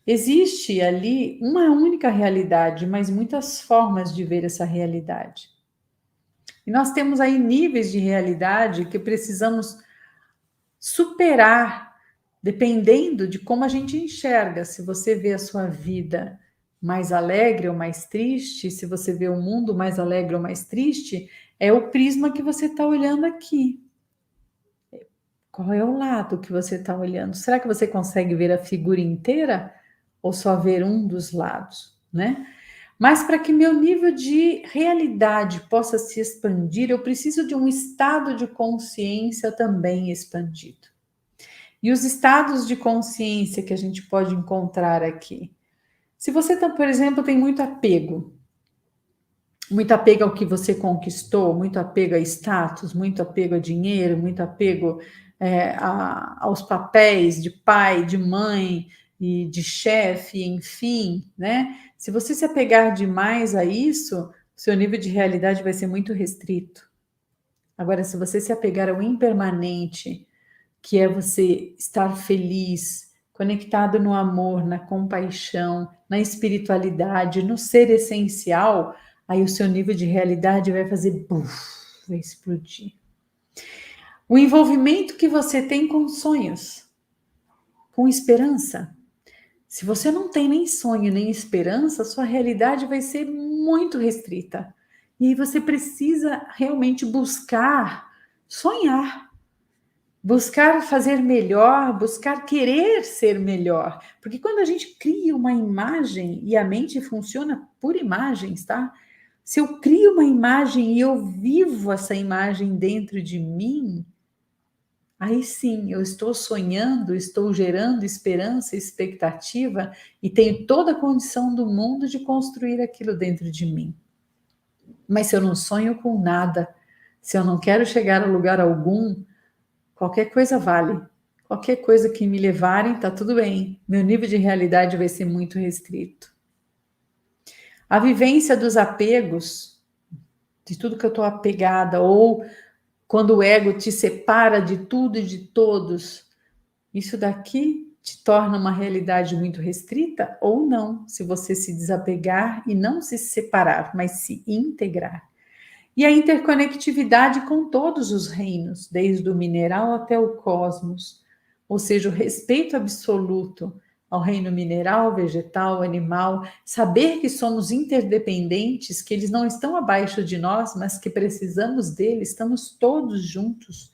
Existe ali uma única realidade, mas muitas formas de ver essa realidade. E nós temos aí níveis de realidade que precisamos superar, dependendo de como a gente enxerga. Se você vê a sua vida mais alegre ou mais triste, se você vê o mundo mais alegre ou mais triste, é o prisma que você está olhando aqui. Qual é o lado que você está olhando? Será que você consegue ver a figura inteira ou só ver um dos lados, né? Mas para que meu nível de realidade possa se expandir, eu preciso de um estado de consciência também expandido. E os estados de consciência que a gente pode encontrar aqui. Se você, por exemplo, tem muito apego ao que você conquistou, muito apego a status, muito apego a dinheiro, muito apego aos papéis de pai, de mãe e de chefe, enfim, né? Se você se apegar demais a isso, seu nível de realidade vai ser muito restrito. Agora, se você se apegar ao impermanente, que é você estar feliz, conectado no amor, na compaixão, na espiritualidade, no ser essencial, aí o seu nível de realidade vai fazer vai explodir. O envolvimento que você tem com sonhos, com esperança. Se você não tem nem sonho, nem esperança, sua realidade vai ser muito restrita. E aí você precisa realmente buscar sonhar, buscar fazer melhor, buscar querer ser melhor. Porque quando a gente cria uma imagem, e a mente funciona por imagens, tá? Se eu crio uma imagem e eu vivo essa imagem dentro de mim, aí sim, eu estou sonhando, estou gerando esperança, expectativa e tenho toda a condição do mundo de construir aquilo dentro de mim. Mas se eu não sonho com nada, se eu não quero chegar a lugar algum, qualquer coisa vale. Qualquer coisa que me levarem, tá tudo bem. Meu nível de realidade vai ser muito restrito. A vivência dos apegos, de tudo que eu estou apegada, ou quando o ego te separa de tudo e de todos, isso daqui te torna uma realidade muito restrita ou não, se você se desapegar e não se separar, mas se integrar. E a interconectividade com todos os reinos, desde o mineral até o cosmos, ou seja, o respeito absoluto ao reino mineral, vegetal, animal, saber que somos interdependentes, que eles não estão abaixo de nós, mas que precisamos deles, estamos todos juntos.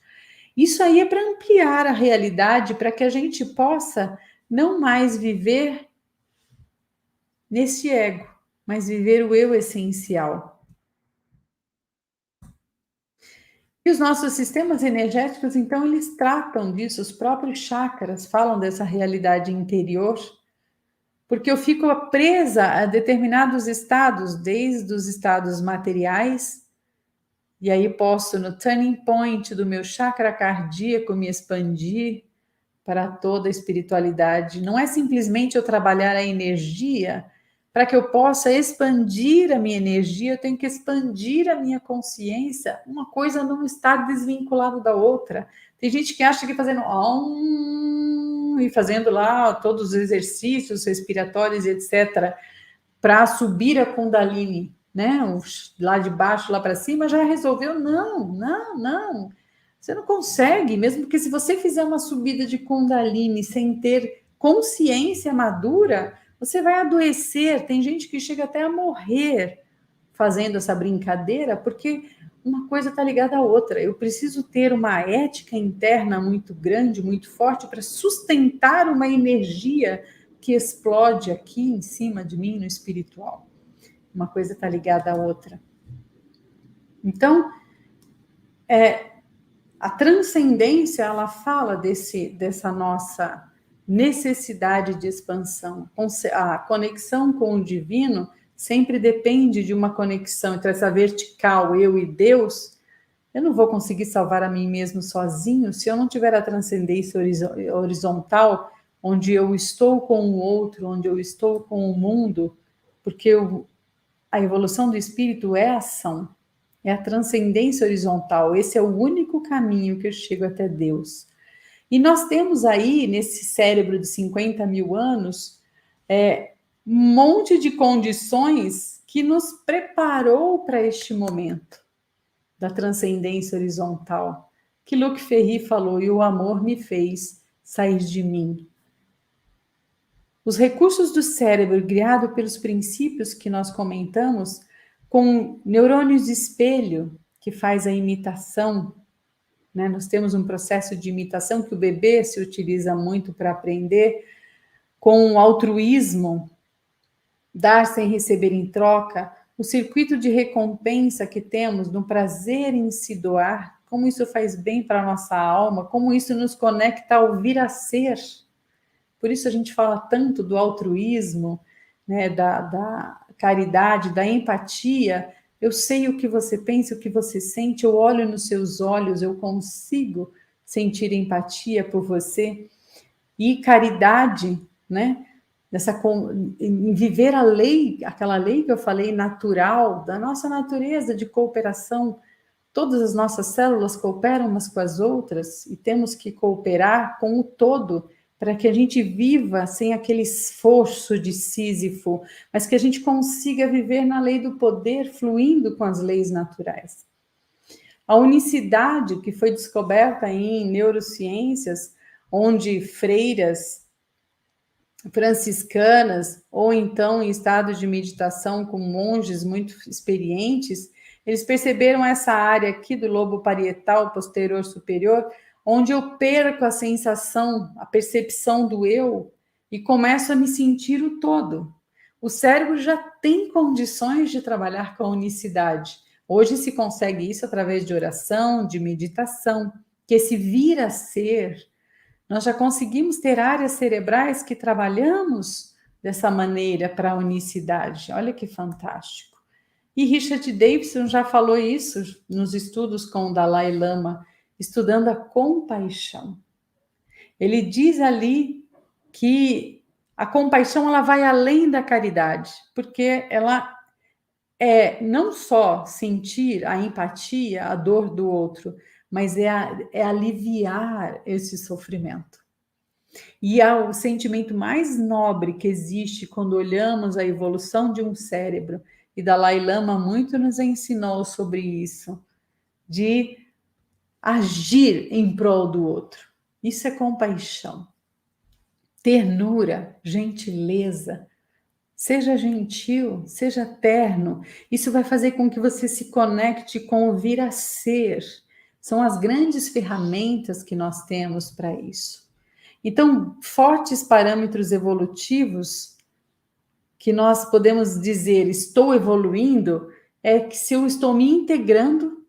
Isso aí é para ampliar a realidade, para que a gente possa não mais viver nesse ego, mas viver o eu essencial. E os nossos sistemas energéticos, então, eles tratam disso, os próprios chakras falam dessa realidade interior, porque eu fico presa a determinados estados, desde os estados materiais, e aí posso, no turning point do meu chakra cardíaco, me expandir para toda a espiritualidade. Não é simplesmente eu trabalhar a energia. Para que eu possa expandir a minha energia, eu tenho que expandir a minha consciência. Uma coisa não está desvinculada da outra. Tem gente que acha que fazendo e fazendo lá todos os exercícios respiratórios, etc., para subir a Kundalini, né? Lá de baixo, lá para cima, já resolveu. Não. Você não consegue, mesmo que se você fizer uma subida de Kundalini sem ter consciência madura, você vai adoecer. Tem gente que chega até a morrer fazendo essa brincadeira, porque uma coisa está ligada à outra. Eu preciso ter uma ética interna muito grande, muito forte, para sustentar uma energia que explode aqui em cima de mim no espiritual. Uma coisa está ligada à outra. Então, a transcendência, ela fala dessa nossa necessidade de expansão. A conexão com o divino sempre depende de uma conexão entre essa vertical, eu e Deus, eu não vou conseguir salvar a mim mesmo sozinho se eu não tiver a transcendência horizontal, onde eu estou com o outro, onde eu estou com o mundo, porque a evolução do espírito é ação, é a transcendência horizontal, esse é o único caminho que eu chego até Deus. E nós temos aí, nesse cérebro de 50 mil anos, um monte de condições que nos preparou para este momento da transcendência horizontal, que Luc Ferry falou, e o amor me fez sair de mim. Os recursos do cérebro, criado pelos princípios que nós comentamos, com neurônios de espelho, que faz a imitação, né? Nós temos um processo de imitação que o bebê se utiliza muito para aprender, com o altruísmo, dar sem receber em troca, o circuito de recompensa que temos no prazer em se doar, como isso faz bem para a nossa alma, como isso nos conecta ao vir a ser. Por isso a gente fala tanto do altruísmo, né, da caridade, da empatia. Eu sei o que você pensa, o que você sente, eu olho nos seus olhos, eu consigo sentir empatia por você. E caridade, né? Em viver a lei, aquela lei que eu falei, natural, da nossa natureza de cooperação. Todas as nossas células cooperam umas com as outras e temos que cooperar com o todo para que a gente viva sem aquele esforço de Sísifo, mas que a gente consiga viver na lei do poder, fluindo com as leis naturais. A unicidade que foi descoberta em neurociências, onde freiras franciscanas, ou então em estado de meditação com monges muito experientes, eles perceberam essa área aqui do lobo parietal posterior superior, onde eu perco a sensação, a percepção do eu e começo a me sentir o todo. O cérebro já tem condições de trabalhar com a unicidade. Hoje se consegue isso através de oração, de meditação, que esse vir a ser, nós já conseguimos ter áreas cerebrais que trabalhamos dessa maneira para a unicidade. Olha que fantástico. E Richard Davidson já falou isso nos estudos com o Dalai Lama, estudando a compaixão. Ele diz ali que a compaixão ela vai além da caridade, porque ela é não só sentir a empatia, a dor do outro, mas é aliviar esse sofrimento. E é o sentimento mais nobre que existe quando olhamos a evolução de um cérebro, e Dalai Lama muito nos ensinou sobre isso, de agir em prol do outro. Isso é compaixão. Ternura, gentileza. Seja gentil, seja terno. Isso vai fazer com que você se conecte com o vir a ser. São as grandes ferramentas que nós temos para isso. Então, fortes parâmetros evolutivos que nós podemos dizer estou evoluindo é que se eu estou me integrando,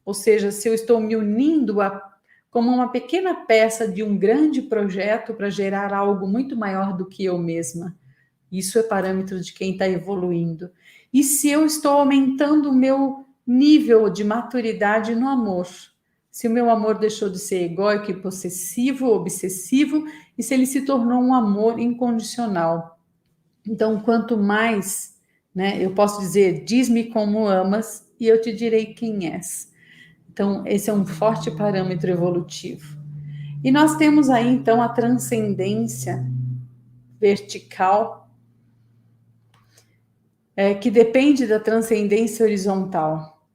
ou seja, se eu estou me unindo como uma pequena peça de um grande projeto para gerar algo muito maior do que eu mesma. Isso é parâmetro de quem está evoluindo. E se eu estou aumentando o meu nível de maturidade no amor, se o meu amor deixou de ser egóico e possessivo, obsessivo, e se ele se tornou um amor incondicional. Então, quanto mais, né, eu posso dizer, diz-me como amas e eu te direi quem és. Então, esse é um forte parâmetro evolutivo. E nós temos aí, então, a transcendência vertical, que depende da transcendência horizontal.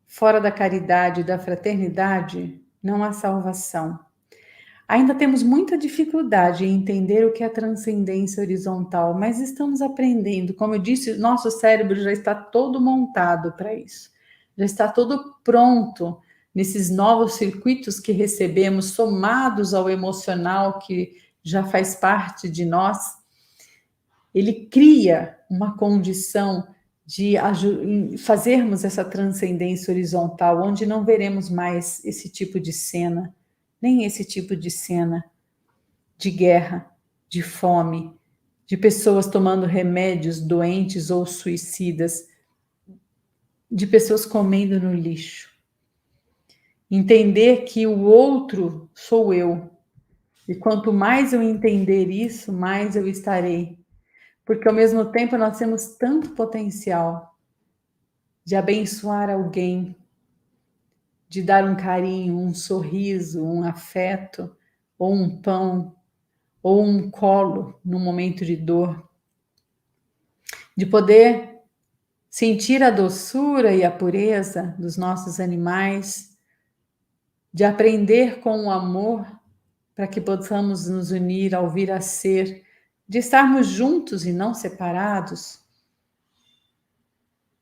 Fora da caridade e da fraternidade, não há salvação. Ainda temos muita dificuldade em entender o que é transcendência horizontal, mas estamos aprendendo. Como eu disse, nosso cérebro já está todo montado para isso. Já está todo pronto nesses novos circuitos que recebemos, somados ao emocional que já faz parte de nós. Ele cria uma condição de fazermos essa transcendência horizontal, onde não veremos mais esse tipo de cena, nem esse tipo de cena de guerra, de fome, de pessoas tomando remédios, doentes ou suicidas, de pessoas comendo no lixo. Entender que o outro sou eu. E quanto mais eu entender isso, mais eu estarei. Porque ao mesmo tempo nós temos tanto potencial de abençoar alguém, de dar um carinho, um sorriso, um afeto, ou um pão, ou um colo no momento de dor. De poder sentir a doçura e a pureza dos nossos animais, de aprender com o amor para que possamos nos unir ao vir a ser, de estarmos juntos e não separados,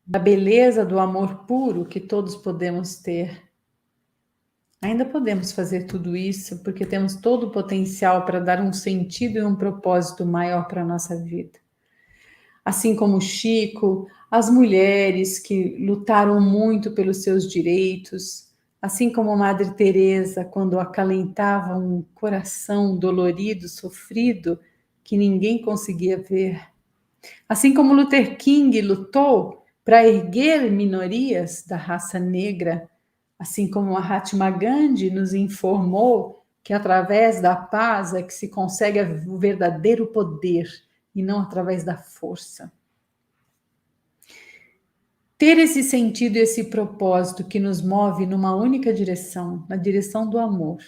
da beleza do amor puro que todos podemos ter. Ainda podemos fazer tudo isso porque temos todo o potencial para dar um sentido e um propósito maior para a nossa vida. Assim como Chico, as mulheres que lutaram muito pelos seus direitos, assim como Madre Teresa, quando acalentava um coração dolorido, sofrido, que ninguém conseguia ver. Assim como Luther King lutou para erguer minorias da raça negra, assim como Mahatma Gandhi nos informou que através da paz é que se consegue o verdadeiro poder e não através da força. Ter esse sentido e esse propósito que nos move numa única direção, na direção do amor.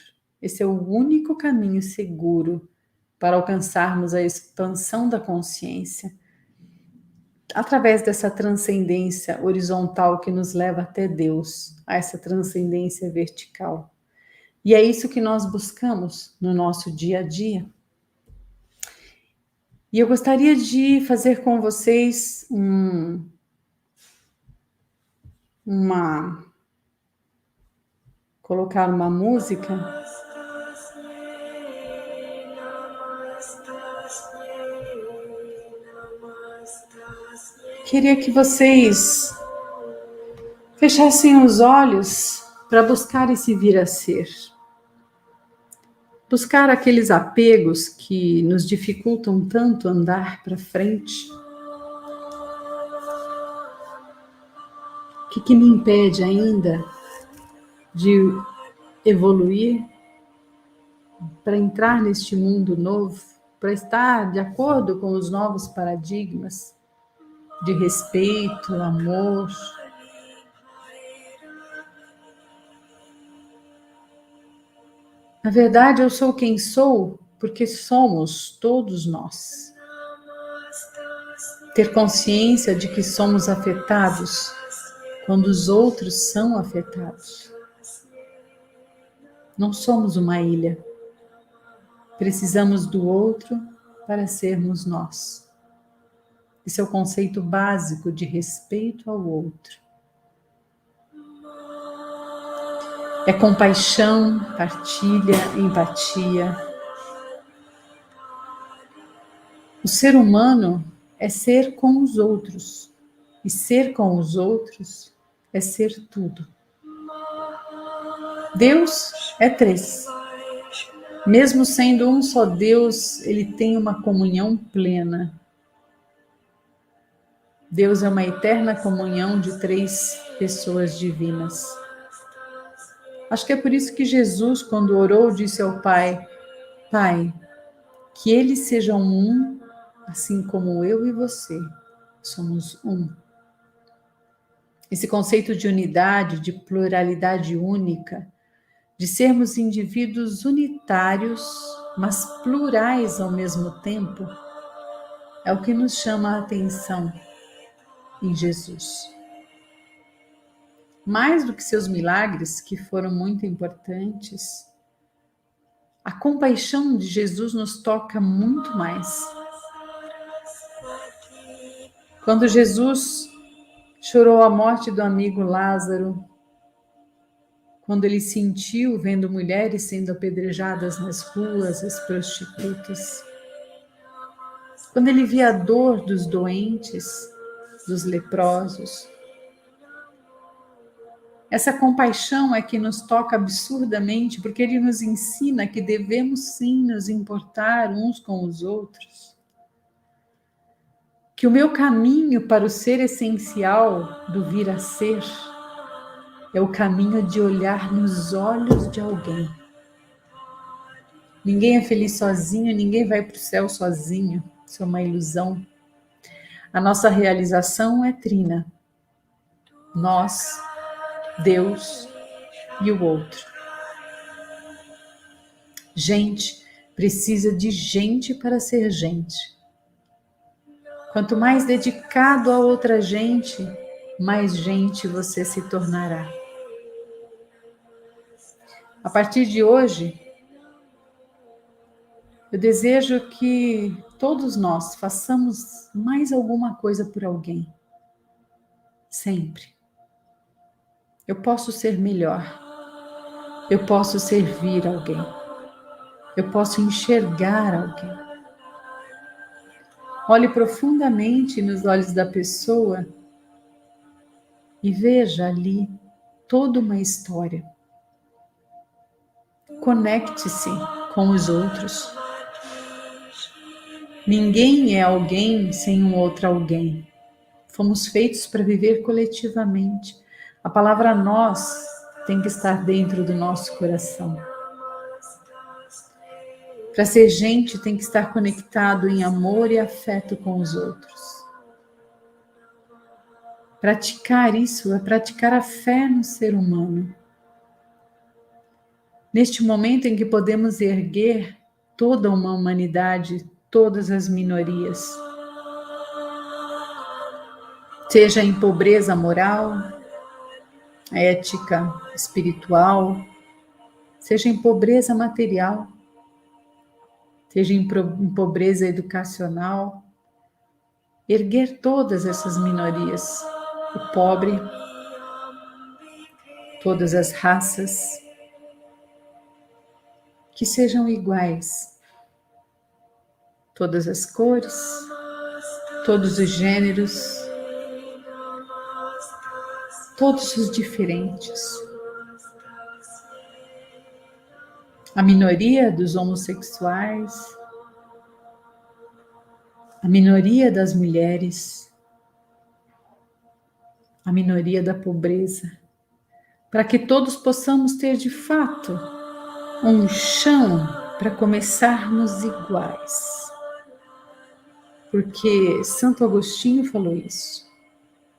Esse é o único caminho seguro para alcançarmos a expansão da consciência, através dessa transcendência horizontal que nos leva até Deus, a essa transcendência vertical. E é isso que nós buscamos no nosso dia a dia. E eu gostaria de fazer com vocês colocar uma música. Queria que vocês fechassem os olhos para buscar esse vir a ser. Buscar aqueles apegos que nos dificultam tanto andar para frente. O que me impede ainda de evoluir, para entrar neste mundo novo, para estar de acordo com os novos paradigmas de respeito, amor. Na verdade, eu sou quem sou porque somos todos nós. Ter consciência de que somos afetados quando os outros são afetados. Não somos uma ilha. Precisamos do outro para sermos nós. Esse é o conceito básico de respeito ao outro. É compaixão, partilha, empatia. O ser humano é ser com os outros. E ser com os outros é ser tudo. Deus é três. Mesmo sendo um só Deus, ele tem uma comunhão plena. Deus é uma eterna comunhão de três pessoas divinas. Acho que é por isso que Jesus, quando orou, disse ao Pai: Pai, que eles sejam um, assim como eu e você somos um. Esse conceito de unidade, de pluralidade única, de sermos indivíduos unitários, mas plurais ao mesmo tempo, é o que nos chama a atenção em Jesus. Mais do que seus milagres, que foram muito importantes, a compaixão de Jesus nos toca muito mais. Quando Jesus chorou a morte do amigo Lázaro, quando ele sentiu vendo mulheres sendo apedrejadas nas ruas, as prostitutas, quando ele via a dor dos doentes, dos leprosos. Essa compaixão é que nos toca absurdamente, porque ele nos ensina que devemos sim nos importar uns com os outros. que o meu caminho para o ser essencial do vir a ser é o caminho de olhar nos olhos de alguém. Ninguém é feliz sozinho, ninguém vai para o céu sozinho. Isso é uma ilusão. A nossa realização é trina. Nós, Deus e o outro. Gente precisa de gente para ser gente. Quanto mais dedicado a outra gente, mais gente você se tornará. A partir de hoje, eu desejo que todos nós façamos mais alguma coisa por alguém. Sempre. Eu posso ser melhor. Eu posso servir alguém. Eu posso enxergar alguém. Olhe profundamente nos olhos da pessoa e veja ali toda uma história. Conecte-se com os outros. Ninguém é alguém sem um outro alguém. Fomos feitos para viver coletivamente. A palavra nós tem que estar dentro do nosso coração. Para ser gente, tem que estar conectado em amor e afeto com os outros. Praticar isso é praticar a fé no ser humano. Neste momento em que podemos erguer toda uma humanidade, todas as minorias, seja em pobreza moral, ética, espiritual, seja em pobreza material, seja em pobreza educacional, erguer todas essas minorias, o pobre, todas as raças, que sejam iguais, todas as cores, todos os gêneros, todos os diferentes. A minoria dos homossexuais, a minoria das mulheres, a minoria da pobreza, para que todos possamos ter de fato um chão para começarmos iguais. Porque Santo Agostinho falou isso.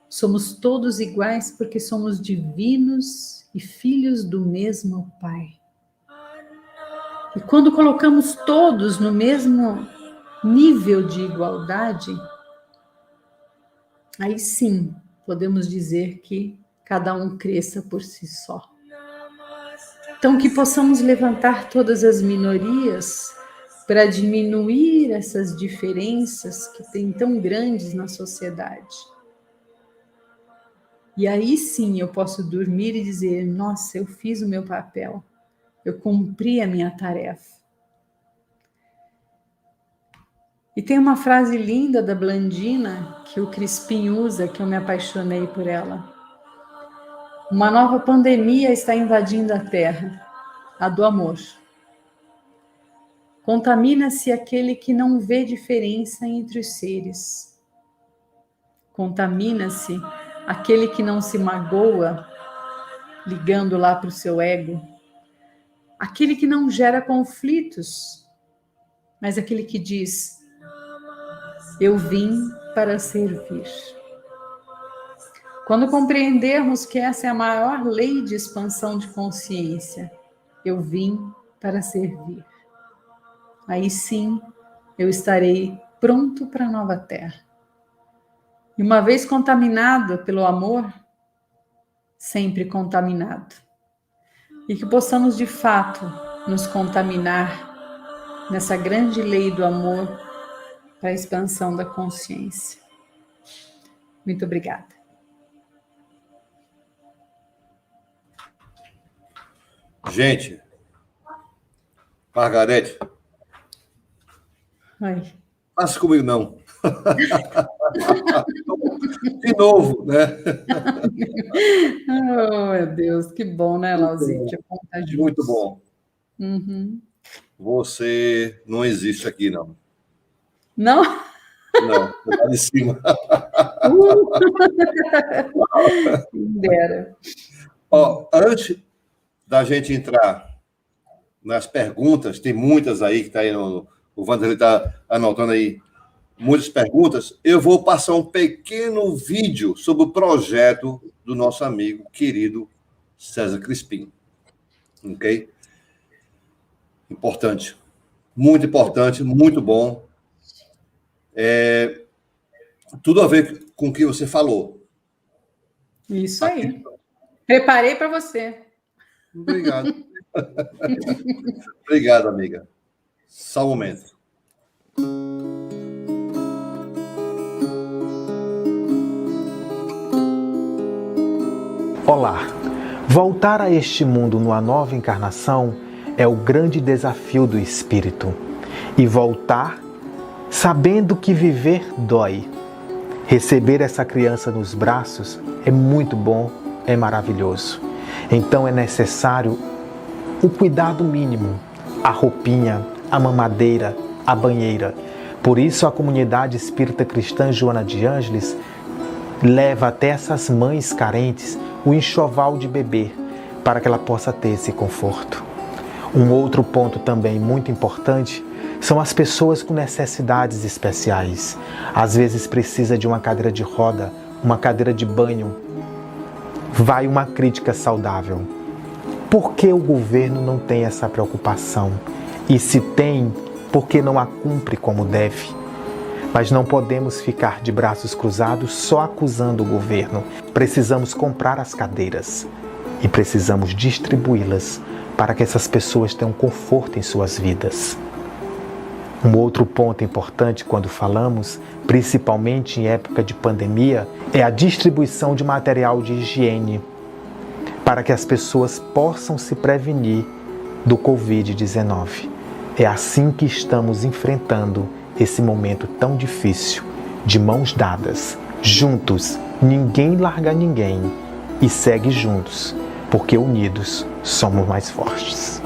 Somos todos iguais porque somos divinos e filhos do mesmo Pai. E quando colocamos todos no mesmo nível de igualdade, aí sim podemos dizer que cada um cresça por si só. Então que possamos levantar todas as minorias para diminuir essas diferenças que tem tão grandes na sociedade. E aí sim eu posso dormir e dizer, nossa, eu fiz o meu papel, eu cumpri a minha tarefa. E tem uma frase linda da Blandina, que o Crispim usa, que eu me apaixonei por ela. Uma nova pandemia está invadindo a Terra, a do amor. Contamina-se aquele que não vê diferença entre os seres. Contamina-se aquele que não se magoa, ligando lá para o seu ego. Aquele que não gera conflitos, mas aquele que diz, eu vim para servir. Quando compreendermos que essa é a maior lei de expansão de consciência, eu vim para servir. Aí sim, eu estarei pronto para a nova terra. E uma vez contaminado pelo amor, sempre contaminado. E que possamos de fato nos contaminar nessa grande lei do amor para a expansão da consciência. Muito obrigada. Gente, Margarete, Oi. faça comigo não. De novo, né? Oh, meu Deus, que bom, né, Lauzite? Muito bom. Uhum. Você não existe aqui, não. Não? Não, lá de cima. Quem dera. Ó, antes da gente entrar nas perguntas, tem muitas aí que está aí o Vanderlei está anotando aí muitas perguntas. Eu vou passar um pequeno vídeo sobre o projeto do nosso amigo querido César Crispim. Ok? Importante. Muito importante, muito bom. Tudo a ver com o que você falou. Isso aí. Preparei para você. Obrigado. Obrigado, amiga. Só um momento. Olá! Voltar a este mundo numa nova encarnação é o grande desafio do espírito. E voltar sabendo que viver dói. Receber essa criança nos braços é muito bom, é maravilhoso. Então é necessário o cuidado mínimo, a roupinha, a mamadeira, a banheira. Por isso a comunidade espírita cristã Joana de Ângeles leva até essas mães carentes o enxoval de bebê, para que ela possa ter esse conforto. Um outro ponto também muito importante são as pessoas com necessidades especiais. Às vezes precisa de uma cadeira de roda, uma cadeira de banho. Vai uma crítica saudável. Por que o governo não tem essa preocupação? E se tem, por que não a cumpre como deve? Mas não podemos ficar de braços cruzados só acusando o governo. Precisamos comprar as cadeiras e precisamos distribuí-las para que essas pessoas tenham conforto em suas vidas. Um outro ponto importante quando falamos, principalmente em época de pandemia, é a distribuição de material de higiene para que as pessoas possam se prevenir do Covid-19. É assim que estamos enfrentando esse momento tão difícil, de mãos dadas, juntos, ninguém larga ninguém e segue juntos, porque unidos somos mais fortes.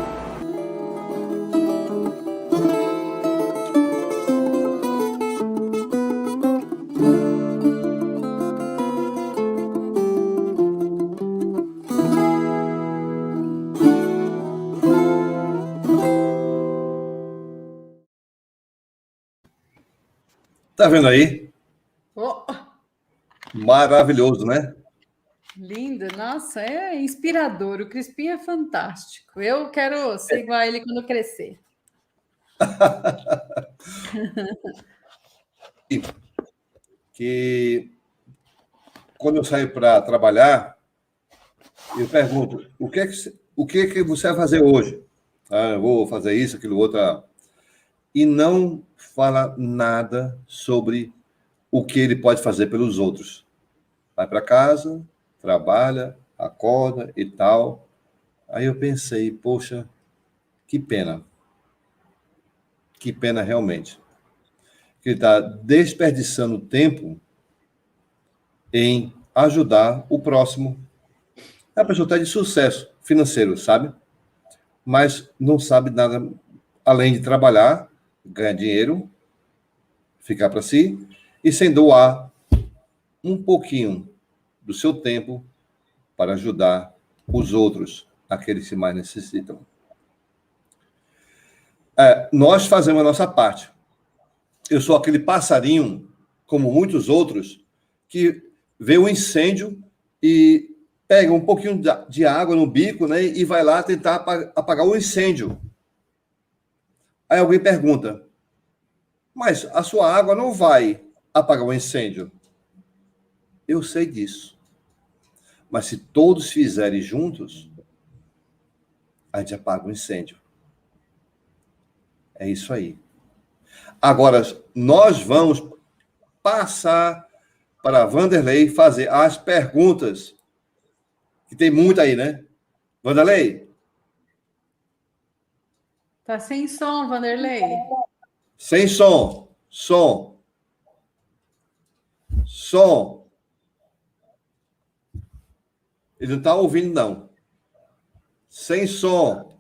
Tá vendo aí? Oh, Maravilhoso, né? lindo, nossa, é inspirador. O Crispim é fantástico. Eu quero ser igual a ele quando crescer. Que quando eu saio para trabalhar, eu pergunto, o que é que você vai fazer hoje? Ah, eu vou fazer isso, aquilo, outro. E não fala nada sobre o que ele pode fazer pelos outros. Vai para casa, trabalha, acorda e tal. Aí eu pensei, poxa, que pena. Que pena realmente. Que ele está desperdiçando tempo em ajudar o próximo. A pessoa está de sucesso financeiro, sabe? Mas não sabe nada além de trabalhar, ganhar dinheiro, ficar para si, e sem doar um pouquinho do seu tempo para ajudar os outros, aqueles que mais necessitam. Nós fazemos a nossa parte. Eu sou aquele passarinho, como muitos outros, que vê um incêndio e pega um pouquinho de água no bico, né, e vai lá tentar apagar o incêndio. Aí alguém pergunta, mas a sua água não vai apagar o incêndio? Eu sei disso. Mas se todos fizerem juntos, a gente apaga o incêndio. É isso aí. Agora, nós vamos passar para Vanderlei fazer as perguntas, que tem muita aí, né? Vanderlei? Tá sem som, Vanderlei. Sem som. Som. Som. Ele não está ouvindo, não. Sem som.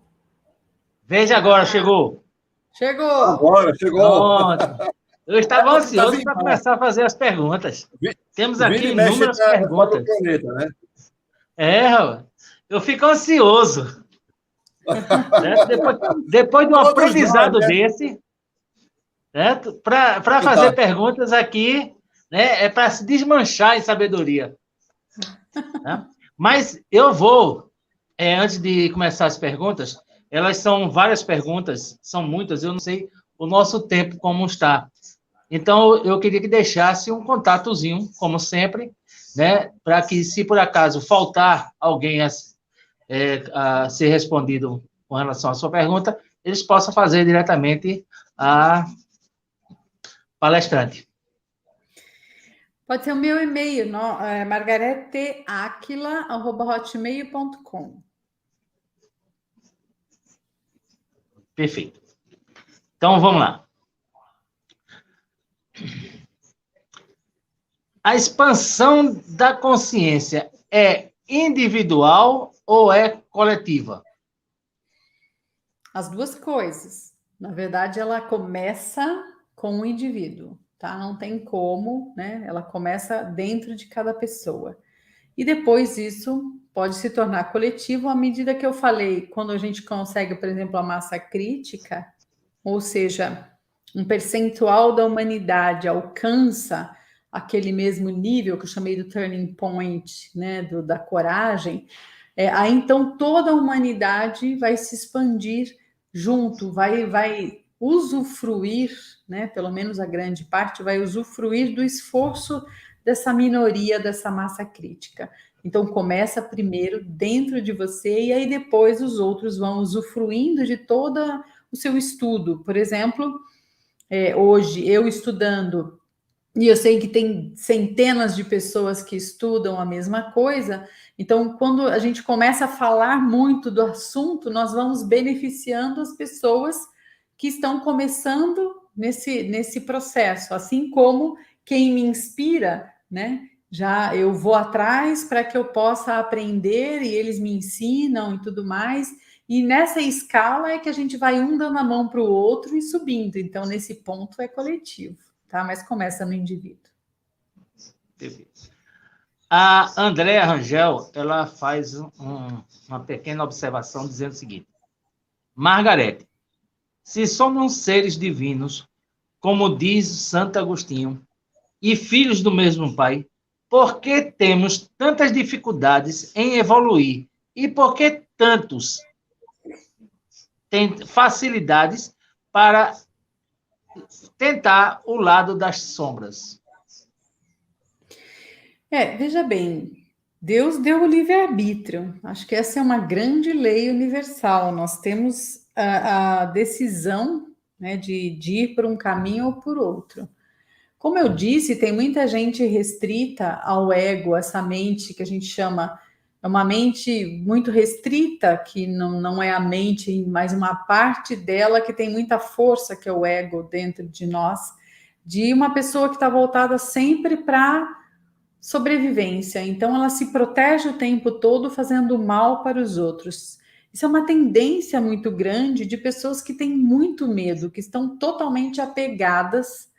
Veja agora, chegou. Chegou. Agora, chegou. Pronto. Eu estava Tá ansioso vindo, para começar a fazer as perguntas. Temos aqui Vira e mexe, inúmeras tá fora perguntas. do planeta, né? Raul, eu fico ansioso. Certo? Depois de um Todos nós, aprendizado né? desse, para fazer perguntas aqui, né, é para se desmanchar em sabedoria. Né? Mas eu vou, antes de começar as perguntas, elas são várias perguntas, são muitas, eu não sei o nosso tempo como está. Então, eu queria que deixasse um contatozinho, como sempre, né, para que, se por acaso faltar alguém a ser respondido com relação à sua pergunta, eles possam fazer diretamente a palestrante. Pode ser o meu e-mail, margareteaquila@hotmail.com. Perfeito. Então, vamos lá. A expansão da consciência é individual ou é coletiva? As duas coisas. Na verdade, ela começa com o indivíduo, tá? Não tem como, né? Ela começa dentro de cada pessoa. E depois isso pode se tornar coletivo à medida que eu falei, quando a gente consegue, por exemplo, a massa crítica, ou seja, um percentual da humanidade alcança aquele mesmo nível que eu chamei do turning point, né, da coragem, aí então toda a humanidade vai se expandir junto, vai usufruir, né, pelo menos a grande parte, vai usufruir do esforço dessa minoria, dessa massa crítica. Então, começa primeiro dentro de você e aí depois os outros vão usufruindo de todo o seu estudo. Por exemplo, hoje eu estudando, e eu sei que tem centenas de pessoas que estudam a mesma coisa, então, quando a gente começa a falar muito do assunto, nós vamos beneficiando as pessoas que estão começando nesse processo, assim como quem me inspira, né? Já eu vou atrás para que eu possa aprender e eles me ensinam e tudo mais. E nessa escala é que a gente vai um dando a mão para o outro e subindo. Então, nesse ponto é coletivo, tá? Mas começa no indivíduo. A Andréa Rangel, ela faz uma pequena observação dizendo o seguinte: Margarete, se somos seres divinos, como diz Santo Agostinho, e filhos do mesmo Pai, por que temos tantas dificuldades em evoluir? E por que tantos têm facilidades para tentar o lado das sombras? Veja bem, Deus deu o livre-arbítrio. Acho que essa é uma grande lei universal. Nós temos a decisão, né, de ir por um caminho ou por outro. Como eu disse, tem muita gente restrita ao ego, essa mente que a gente chama, é uma mente muito restrita, que não é a mente, mas uma parte dela que tem muita força, que é o ego dentro de nós, de uma pessoa que está voltada sempre para sobrevivência. Então, ela se protege o tempo todo fazendo mal para os outros. Isso é uma tendência muito grande de pessoas que têm muito medo, que estão totalmente apegadas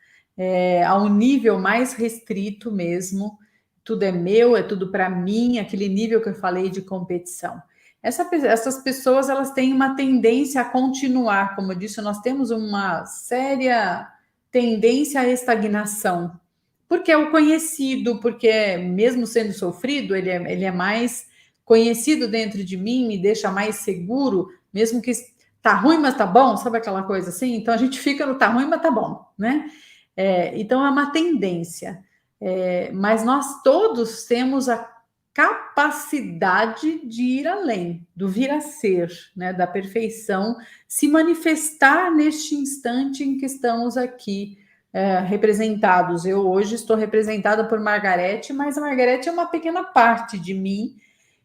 ao nível mais restrito mesmo. Tudo é meu, é tudo para mim, aquele nível que eu falei de competição. Essas pessoas, elas têm uma tendência a continuar, como eu disse, nós temos uma séria tendência à estagnação, porque é o conhecido, porque mesmo sendo sofrido, ele é mais conhecido dentro de mim, me deixa mais seguro, mesmo que tá ruim, mas tá bom, sabe aquela coisa assim? Então a gente fica no tá ruim, mas tá bom, né? Então é uma tendência, mas nós todos temos a capacidade de ir além, do vir a ser, né? Da perfeição, se manifestar neste instante em que estamos aqui representados. Eu hoje estou representada por Margarete, mas a Margarete é uma pequena parte de mim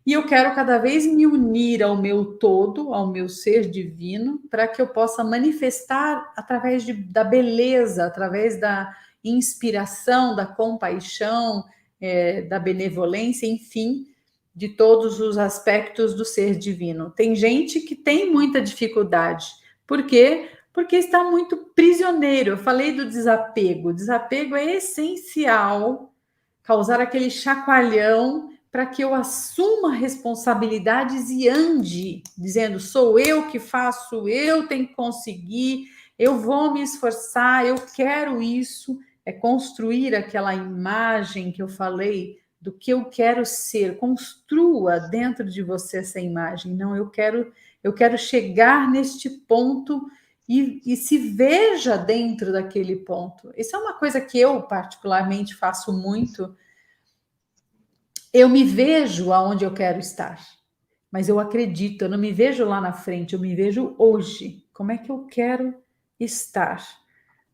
e eu quero cada vez me unir ao meu todo, ao meu ser divino, para que eu possa manifestar através da beleza, através da inspiração, da compaixão, da benevolência, enfim, de todos os aspectos do ser divino. Tem gente que tem muita dificuldade, porque porque está muito prisioneiro. Eu falei do desapego. O desapego é essencial, causar aquele chacoalhão para que eu assuma responsabilidades e ande, dizendo, sou eu que faço, eu tenho que conseguir, eu vou me esforçar, eu quero isso. É construir aquela imagem que eu falei do que eu quero ser. Construa dentro de você essa imagem. Não, eu quero chegar neste ponto e se veja dentro daquele ponto. Isso é uma coisa que eu particularmente faço muito. Eu me vejo aonde eu quero estar, mas eu acredito, eu não me vejo lá na frente, eu me vejo hoje. Como é que eu quero estar?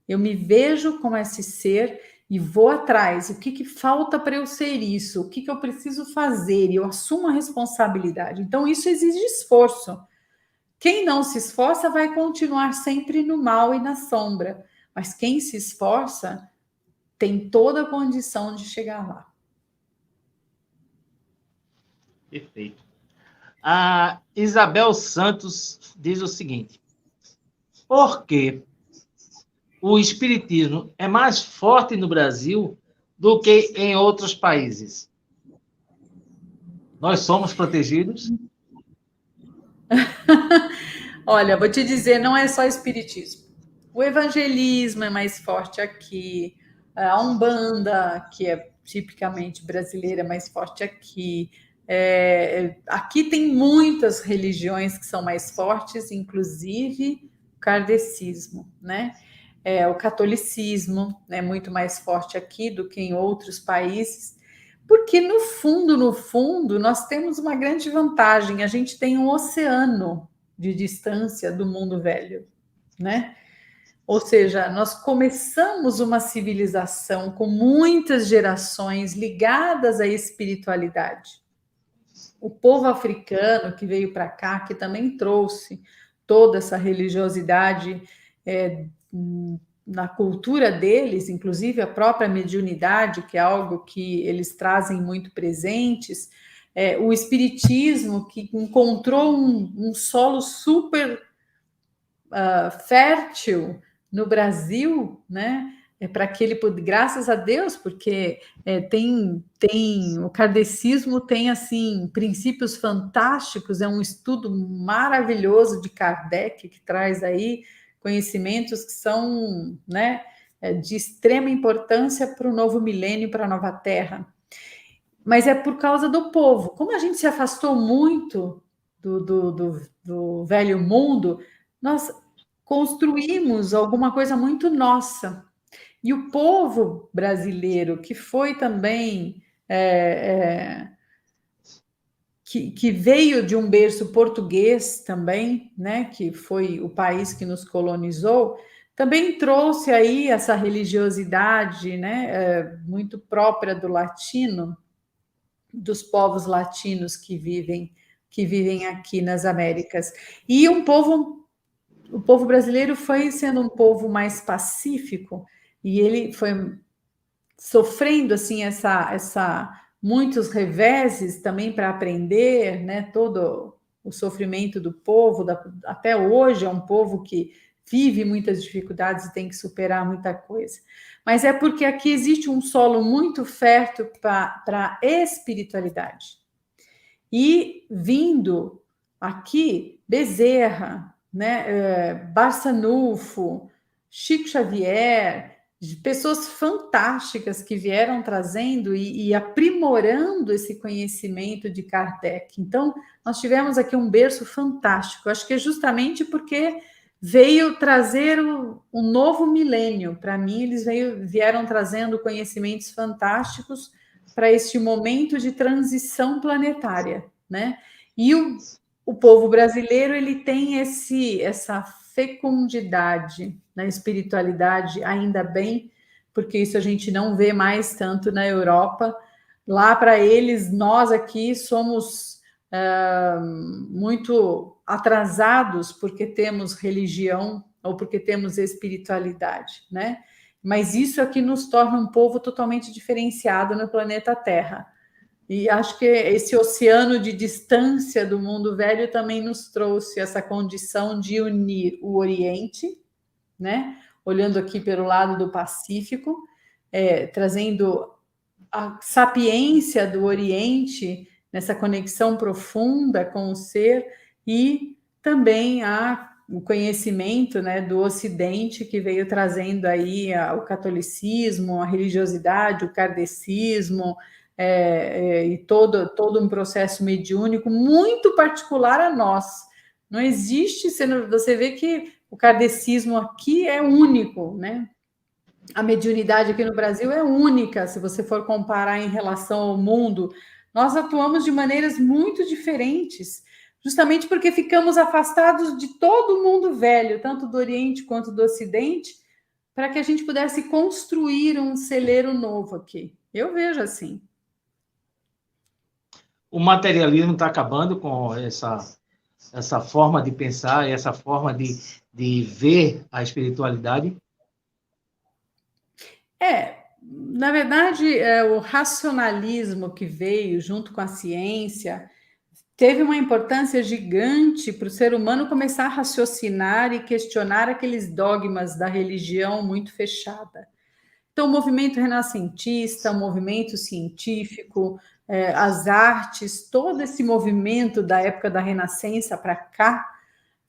Eu me vejo como esse ser e vou atrás. O que falta para eu ser isso? O que eu preciso fazer? E eu assumo a responsabilidade. Então, isso exige esforço. Quem não se esforça vai continuar sempre no mal e na sombra. Mas quem se esforça tem toda a condição de chegar lá. Perfeito. A Isabel Santos diz o seguinte: por que o espiritismo é mais forte no Brasil do que em outros países? Nós somos protegidos? Olha, vou te dizer, não é só espiritismo. O evangelismo é mais forte aqui, a Umbanda, que é tipicamente brasileira, é mais forte aqui. Aqui tem muitas religiões que são mais fortes, inclusive o kardecismo, né? O catolicismo é muito mais forte aqui do que em outros países, porque no fundo, nós temos uma grande vantagem, a gente tem um oceano de distância do mundo velho, né? Ou seja, nós começamos uma civilização com muitas gerações ligadas à espiritualidade. O povo africano que veio para cá, que também trouxe toda essa religiosidade na cultura deles, inclusive a própria mediunidade, que é algo que eles trazem muito presentes, o espiritismo, que encontrou um solo super fértil no Brasil, né? Para que ele, graças a Deus, porque o kardecismo tem assim princípios fantásticos, é um estudo maravilhoso de Kardec que traz aí conhecimentos que são, né, de extrema importância para o novo milênio, para a nova terra. Mas é por causa do povo. Como a gente se afastou muito do velho mundo, nós construímos alguma coisa muito nossa. E o povo brasileiro, que foi também que veio de um berço português também, né, que foi o país que nos colonizou, também trouxe aí essa religiosidade, né, muito própria do latino, dos povos latinos que vivem aqui nas Américas. E o povo brasileiro foi sendo um povo mais pacífico e ele foi sofrendo assim muitos reveses também para aprender, né? Todo o sofrimento do povo, até hoje é um povo que vive muitas dificuldades e tem que superar muita coisa. Mas é porque aqui existe um solo muito fértil para a espiritualidade. E vindo aqui, Bezerra, né, Barçanufo, Chico Xavier, pessoas fantásticas que vieram trazendo e aprimorando esse conhecimento de Kardec. Então, nós tivemos aqui um berço fantástico. Acho que é justamente porque veio trazer um novo milênio. Para mim, eles vieram trazendo conhecimentos fantásticos para este momento de transição planetária, né? E o povo brasileiro ele tem essa fecundidade na espiritualidade, ainda bem, porque isso a gente não vê mais tanto na Europa. Lá para eles, nós aqui somos muito atrasados porque temos religião ou porque temos espiritualidade, né? Mas isso aqui nos torna um povo totalmente diferenciado no planeta Terra. E acho que esse oceano de distância do mundo velho também nos trouxe essa condição de unir o Oriente, né? Olhando aqui pelo lado do Pacífico, trazendo a sapiência do Oriente nessa conexão profunda com o ser e também o conhecimento, né, do Ocidente, que veio trazendo aí o catolicismo, a religiosidade, o kardecismo, e todo um processo mediúnico muito particular a nós. Não existe, você vê que o kardecismo aqui é único, né? A mediunidade aqui no Brasil é única, se você for comparar em relação ao mundo. Nós atuamos de maneiras muito diferentes, justamente porque ficamos afastados de todo o mundo velho, tanto do Oriente quanto do Ocidente, para que a gente pudesse construir um celeiro novo aqui. Eu vejo assim. O materialismo está acabando com essa forma de pensar, essa forma de ver a espiritualidade? Na verdade, o racionalismo que veio junto com a ciência teve uma importância gigante para o ser humano começar a raciocinar e questionar aqueles dogmas da religião muito fechada. Então, o movimento renascentista, o movimento científico, as artes, todo esse movimento da época da Renascença para cá,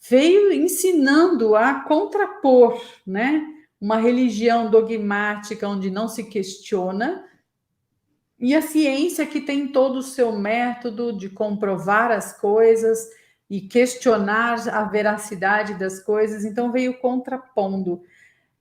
veio ensinando a contrapor, né? Uma religião dogmática onde não se questiona, e a ciência que tem todo o seu método de comprovar as coisas e questionar a veracidade das coisas, então veio contrapondo.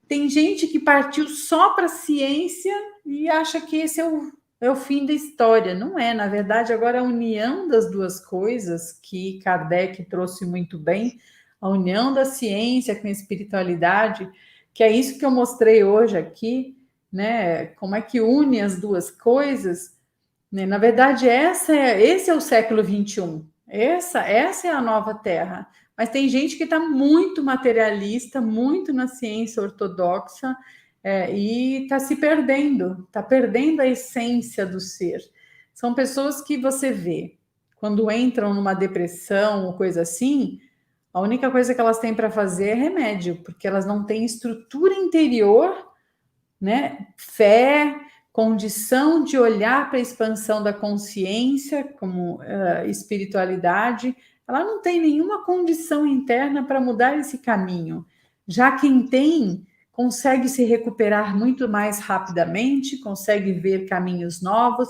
Tem gente que partiu só para a ciência e acha que esse é o fim da história. Não é, na verdade, agora a união das duas coisas, que Kardec trouxe muito bem, a união da ciência com a espiritualidade, que é isso que eu mostrei hoje aqui, né? Como é que une as duas coisas, né? Na verdade, esse é o século XXI. Essa é a nova Terra. Mas tem gente que está muito materialista, muito na ciência ortodoxa, e está se perdendo, está perdendo a essência do ser. São pessoas que você vê, quando entram numa depressão ou coisa assim, a única coisa que elas têm para fazer é remédio, porque elas não têm estrutura interior, né? Fé, condição de olhar para a expansão da consciência como espiritualidade. Ela não tem nenhuma condição interna para mudar esse caminho. Já quem tem, consegue se recuperar muito mais rapidamente, consegue ver caminhos novos,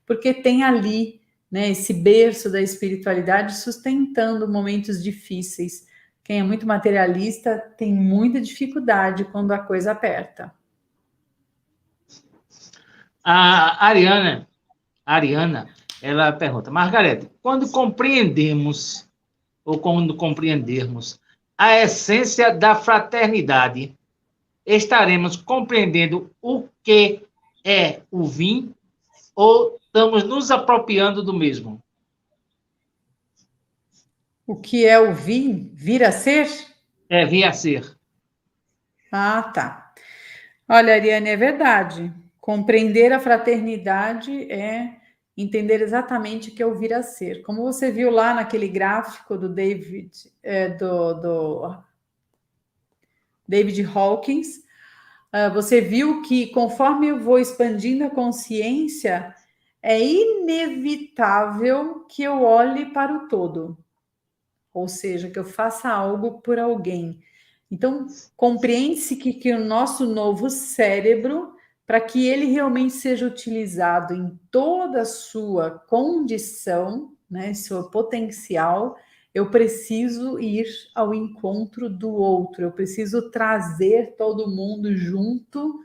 porque tem ali, né, esse berço da espiritualidade sustentando momentos difíceis. Quem é muito materialista tem muita dificuldade quando a coisa aperta. A Ariana, ela pergunta: Margarete, quando compreendermos a essência da fraternidade, estaremos compreendendo o que é o VIM ou estamos nos apropriando do mesmo? O que é o vir a ser? Vir a ser. Ah, tá. Olha, Ariane, é verdade. Compreender a fraternidade é entender exatamente o que é o vir a ser. Como você viu lá naquele gráfico do David Hawkins, você viu que conforme eu vou expandindo a consciência, é inevitável que eu olhe para o todo. Ou seja, que eu faça algo por alguém. Então, compreende-se que o nosso novo cérebro, para que ele realmente seja utilizado em toda a sua condição, né, seu potencial, eu preciso ir ao encontro do outro, eu preciso trazer todo mundo junto,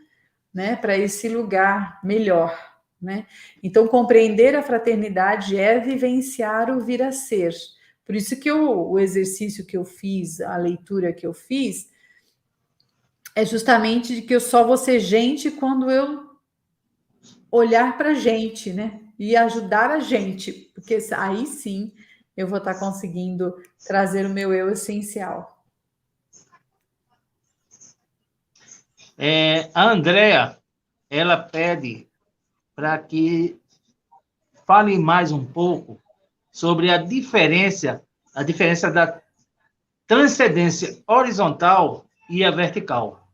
né, para esse lugar melhor, né? Então, compreender a fraternidade é vivenciar o vir a ser. Por isso que o exercício que eu fiz, a leitura que eu fiz, é justamente de que eu só vou ser gente quando eu olhar para a gente, né? E ajudar a gente, porque aí sim eu vou estar conseguindo trazer o meu eu essencial. A Andrea, ela pede para que fale mais um pouco sobre a diferença da transcendência horizontal e a vertical?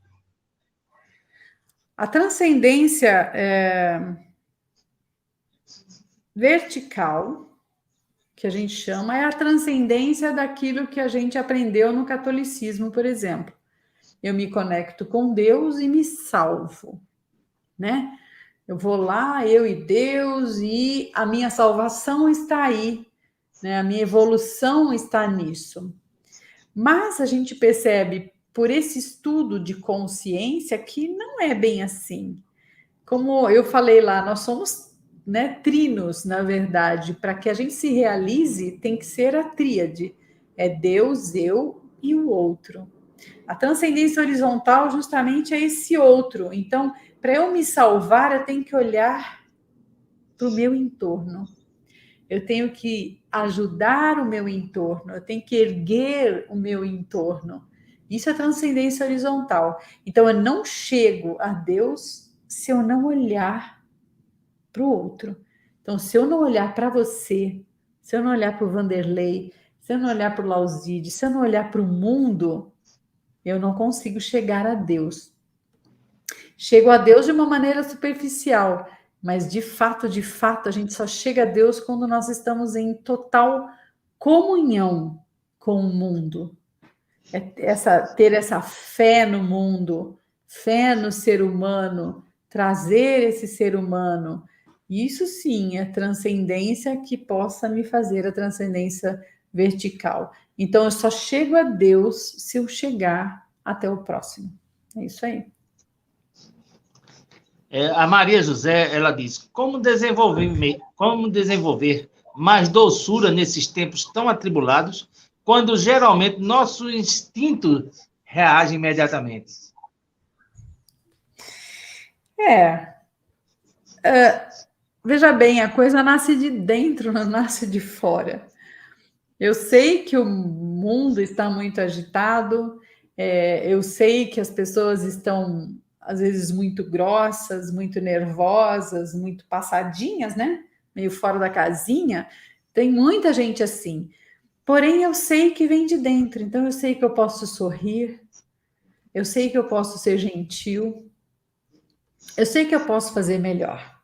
A transcendência vertical, que a gente chama, é a transcendência daquilo que a gente aprendeu no catolicismo, por exemplo. Eu me conecto com Deus e me salvo, né? Eu vou lá, eu e Deus, e a minha salvação está aí, né? A minha evolução está nisso. Mas a gente percebe, por esse estudo de consciência, que não é bem assim. Como eu falei lá, nós somos, né, trinos, na verdade. Para que a gente se realize, tem que ser a tríade. É Deus, eu e o outro. A transcendência horizontal justamente é esse outro. Então, para eu me salvar, eu tenho que olhar para o meu entorno. Eu tenho que ajudar o meu entorno, eu tenho que erguer o meu entorno. Isso é transcendência horizontal. Então, eu não chego a Deus se eu não olhar para o outro. Então, se eu não olhar para você, se eu não olhar para o Vanderlei, se eu não olhar para o Lauside, se eu não olhar para o mundo, eu não consigo chegar a Deus. Chego a Deus de uma maneira superficial, mas de fato, a gente só chega a Deus quando nós estamos em total comunhão com o mundo. Ter essa fé no mundo, fé no ser humano, trazer esse ser humano. Isso sim é transcendência que possa me fazer a transcendência vertical. Então eu só chego a Deus se eu chegar até o próximo. É isso aí. A Maria José, ela diz, como desenvolver mais doçura nesses tempos tão atribulados, quando geralmente nosso instinto reage imediatamente? Veja bem, a coisa nasce de dentro, não nasce de fora. Eu sei que o mundo está muito agitado, eu sei que as pessoas estão, às vezes, muito grossas, muito nervosas, muito passadinhas, né? Meio fora da casinha. Tem muita gente assim. Porém, eu sei que vem de dentro, então eu sei que eu posso sorrir, eu sei que eu posso ser gentil, eu sei que eu posso fazer melhor,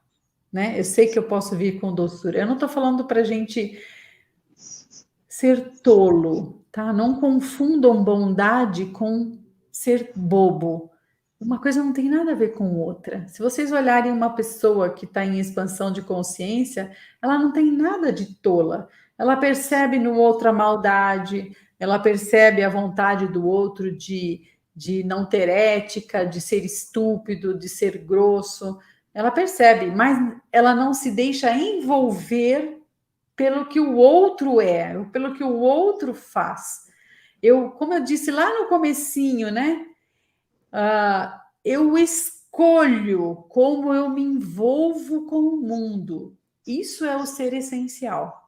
né? Eu sei que eu posso vir com doçura. Eu não estou falando para a gente ser tolo, tá? Não confundam bondade com ser bobo. Uma coisa não tem nada a ver com outra. Se vocês olharem uma pessoa que está em expansão de consciência, ela não tem nada de tola. Ela percebe no outro a maldade, ela percebe a vontade do outro de não ter ética, de ser estúpido, de ser grosso. Ela percebe, mas ela não se deixa envolver pelo que o outro é, pelo que o outro faz. Como eu disse lá no comecinho, né? Eu escolho como eu me envolvo com o mundo. Isso é o ser essencial.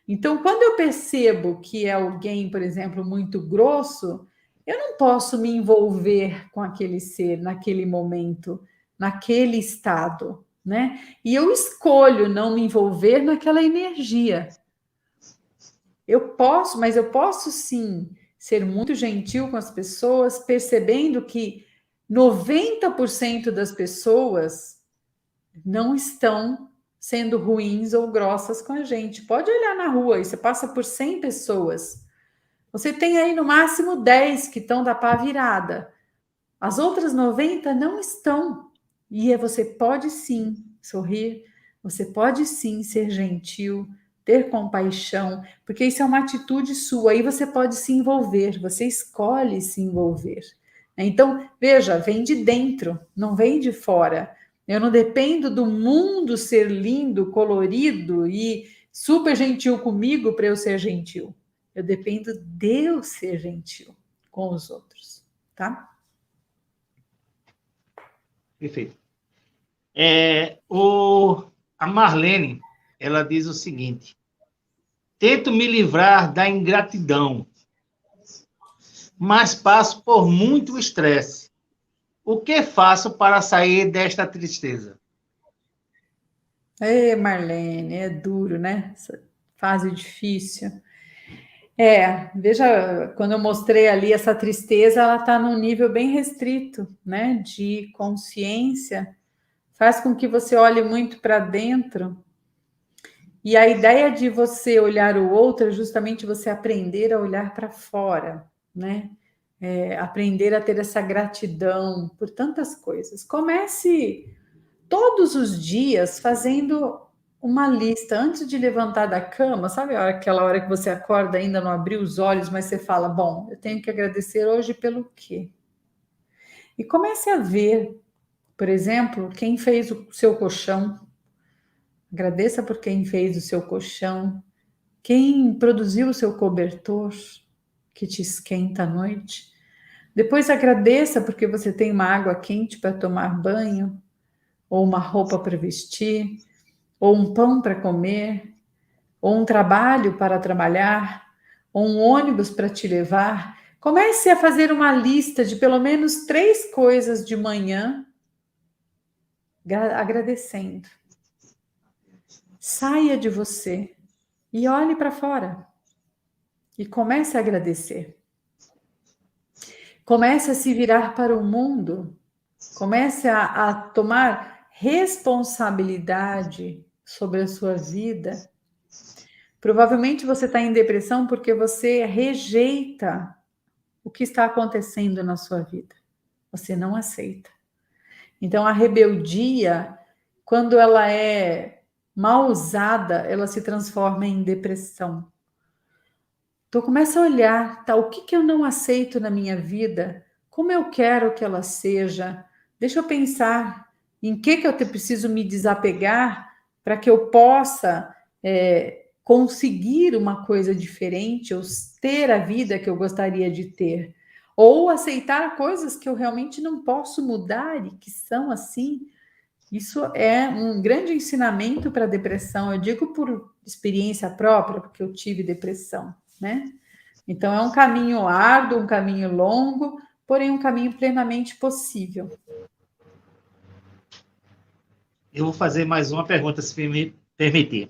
Então, quando eu percebo que é alguém, por exemplo, muito grosso, eu não posso me envolver com aquele ser naquele momento, naquele estado, né? E eu escolho não me envolver naquela energia. Mas eu posso sim ser muito gentil com as pessoas, percebendo que 90% das pessoas não estão sendo ruins ou grossas com a gente. Pode olhar na rua e você passa por 100 pessoas. Você tem aí no máximo 10 que estão da pá virada. As outras 90 não estão. E você pode sim sorrir, você pode sim ser gentil, ter compaixão, porque isso é uma atitude sua. Aí você pode se envolver, você escolhe se envolver. Então, veja, vem de dentro, não vem de fora. Eu não dependo do mundo ser lindo, colorido e super gentil comigo para eu ser gentil. Eu dependo de eu ser gentil com os outros, tá? Perfeito. A Marlene, ela diz o seguinte: tento me livrar da ingratidão, mas passo por muito estresse. O que faço para sair desta tristeza? Marlene, é duro, né? Essa fase difícil. Veja, quando eu mostrei ali essa tristeza, ela está num nível bem restrito, né, de consciência, faz com que você olhe muito para dentro, e a ideia de você olhar o outro é justamente você aprender a olhar para fora, né, aprender a ter essa gratidão por tantas coisas. Comece todos os dias fazendo uma lista antes de levantar da cama, sabe aquela hora que você acorda ainda não abriu os olhos, mas você fala, bom, eu tenho que agradecer hoje pelo quê? E comece a ver, por exemplo, quem fez o seu colchão. Agradeça por quem fez o seu colchão, quem produziu o seu cobertor que te esquenta à noite. Depois agradeça porque você tem uma água quente para tomar banho, ou uma roupa para vestir, ou um pão para comer, ou um trabalho para trabalhar, ou um ônibus para te levar. Comece a fazer uma lista de pelo menos 3 coisas de manhã, agradecendo. Saia de você e olhe para fora. E comece a agradecer. Comece a se virar para o mundo. Comece a tomar responsabilidade sobre a sua vida. Provavelmente você está em depressão porque você rejeita o que está acontecendo na sua vida. Você não aceita. Então, a rebeldia, quando ela é mal usada, ela se transforma em depressão. Então, começa a olhar, tá, o que eu não aceito na minha vida? Como eu quero que ela seja? Deixa eu pensar em que eu preciso me desapegar para que eu possa conseguir uma coisa diferente, ou ter a vida que eu gostaria de ter. Ou aceitar coisas que eu realmente não posso mudar e que são assim. Isso é um grande ensinamento para a depressão. Eu digo por experiência própria, porque eu tive depressão, né? Então, é um caminho árduo, um caminho longo, porém um caminho plenamente possível. Eu vou fazer mais uma pergunta, se me permitir.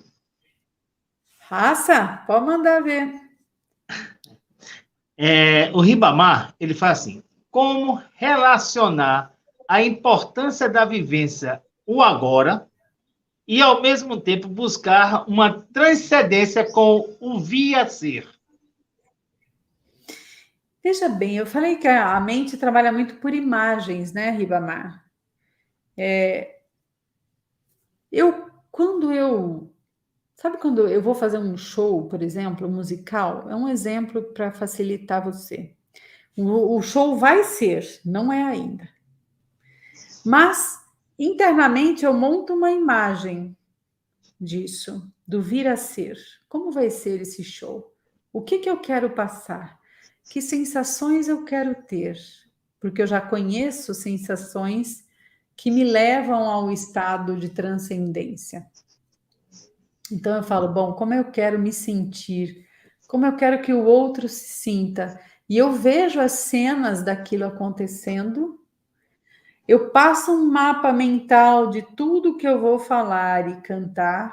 Raça, pode mandar ver. O Ribamar, ele fala assim, como relacionar a importância da vivência, o agora, e, ao mesmo tempo, buscar uma transcendência com o vir a ser? Veja bem, eu falei que a mente trabalha muito por imagens, né, Ribamar? Sabe quando eu vou fazer um show, por exemplo, um musical? É um exemplo para facilitar você. O show vai ser, não é ainda. Mas, internamente, eu monto uma imagem disso, do vir a ser. Como vai ser esse show? O que eu quero passar? Que sensações eu quero ter? Porque eu já conheço sensações que me levam ao estado de transcendência. Então eu falo, bom, como eu quero me sentir? Como eu quero que o outro se sinta? E eu vejo as cenas daquilo acontecendo. Eu passo um mapa mental de tudo que eu vou falar e cantar,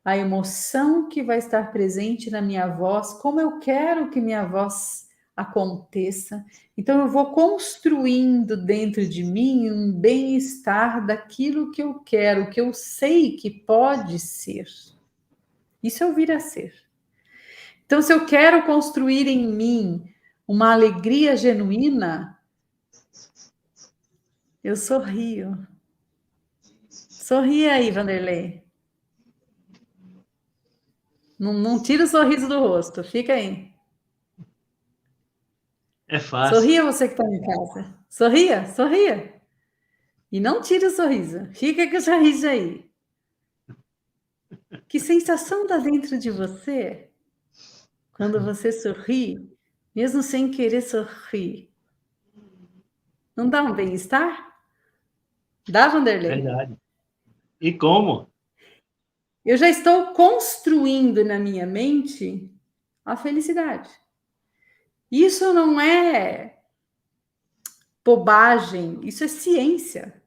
a emoção que vai estar presente na minha voz, como eu quero que minha voz aconteça. Então, eu vou construindo dentro de mim um bem-estar daquilo que eu quero, que eu sei que pode ser. Isso é o vir a ser. Então, se eu quero construir em mim uma alegria genuína, eu sorrio. Sorria aí, Vanderlei. Não tira o sorriso do rosto, fica aí. É fácil. Sorria você que está em casa. Sorria, sorria. E não tire o sorriso. Fica com o sorriso aí. Que sensação dá dentro de você quando você sorri, mesmo sem querer sorrir? Não dá um bem-estar? Dá, Vanderlei? Verdade. E como? Eu já estou construindo na minha mente a felicidade. Isso não é bobagem, isso é ciência.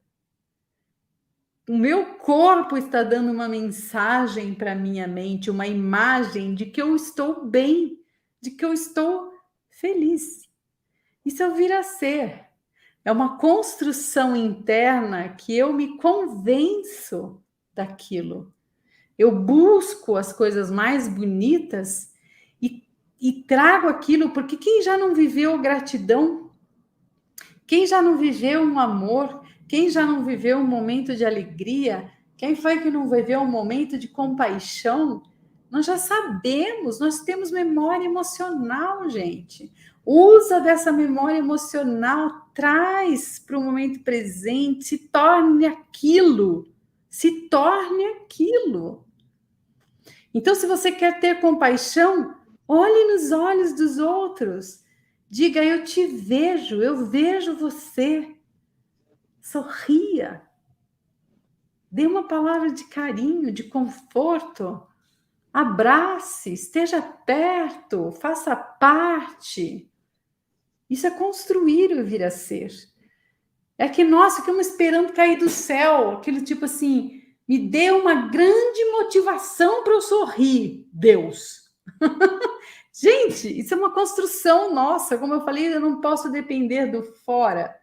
O meu corpo está dando uma mensagem para minha mente, uma imagem de que eu estou bem, de que eu estou feliz. Isso é o vir a ser. É uma construção interna que eu me convenço daquilo. Eu busco as coisas mais bonitas e trago aquilo, porque quem já não viveu gratidão? Quem já não viveu um amor? Quem já não viveu um momento de alegria? Quem foi que não viveu um momento de compaixão? Nós já sabemos, nós temos memória emocional, gente. Usa dessa memória emocional, traz para o momento presente, se torne aquilo. Se torne aquilo. Então, se você quer ter compaixão, olhe nos olhos dos outros. Diga, eu te vejo, eu vejo você. Sorria. Dê uma palavra de carinho, de conforto. Abrace, esteja perto, faça parte. Isso é construir o vir a ser. É que nós ficamos esperando cair do céu, aquele tipo assim, me dê uma grande motivação para eu sorrir, Deus. Gente, isso é uma construção nossa. Como eu falei, eu não posso depender do fora.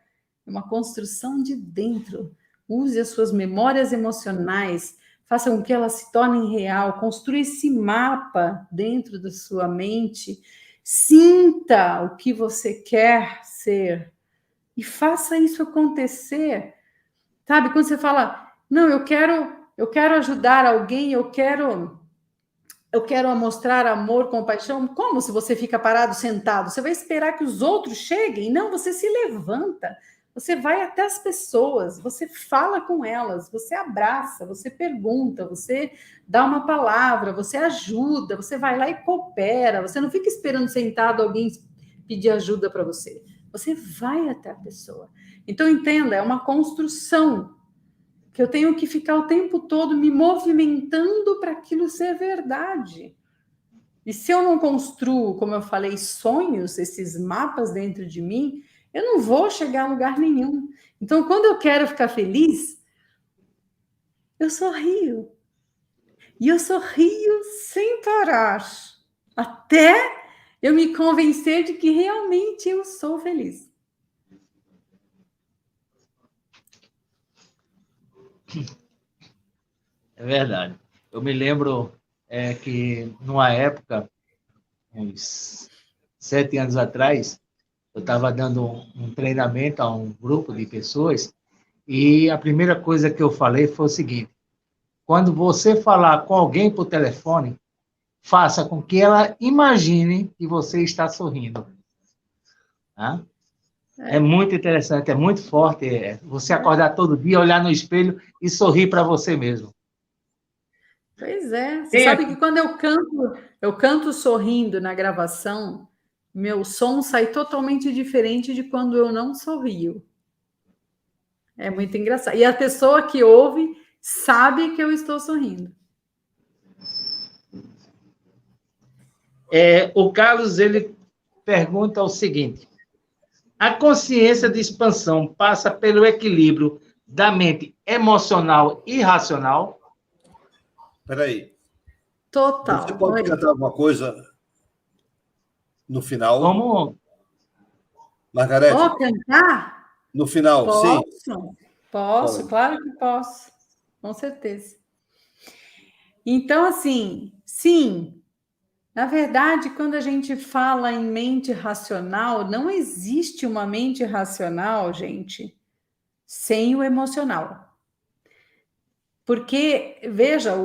É uma construção de dentro. Use as suas memórias emocionais, faça com que elas se tornem real, construa esse mapa dentro da sua mente, sinta o que você quer ser e faça isso acontecer. Sabe, quando você fala, não, eu quero ajudar alguém, eu quero mostrar amor, compaixão. Como se você fica parado, sentado? Você vai esperar que os outros cheguem? Não, você se levanta. Você vai até as pessoas, você fala com elas, você abraça, você pergunta, você dá uma palavra, você ajuda, você vai lá e coopera. Você não fica esperando sentado alguém pedir ajuda para você. Você vai até a pessoa. Então, entenda, é uma construção que eu tenho que ficar o tempo todo me movimentando para aquilo ser verdade. E se eu não construo, como eu falei, sonhos, esses mapas dentro de mim, eu não vou chegar a lugar nenhum. Então, quando eu quero ficar feliz, eu sorrio. E eu sorrio sem parar, até eu me convencer de que realmente eu sou feliz. É verdade. Eu me lembro que, numa época, uns 7 anos atrás, eu estava dando um treinamento a um grupo de pessoas e a primeira coisa que eu falei foi o seguinte: quando você falar com alguém por telefone, faça com que ela imagine que você está sorrindo. Tá? É muito interessante, é muito forte você acordar todo dia, olhar no espelho e sorrir para você mesmo. Pois é. Você sabe que quando eu canto sorrindo na gravação, meu som sai totalmente diferente de quando eu não sorrio. É muito engraçado. E a pessoa que ouve sabe que eu estou sorrindo. O Carlos, ele pergunta o seguinte: a consciência de expansão passa pelo equilíbrio da mente emocional e racional? Espera aí. Total. Você pode cantar alguma coisa no final? Como? Margarete? Vou cantar? No final, Posso? sim. Posso, claro que posso. Com certeza. Então, assim, sim. Na verdade, quando a gente fala em mente racional, não existe uma mente racional, gente, sem o emocional. Porque, veja,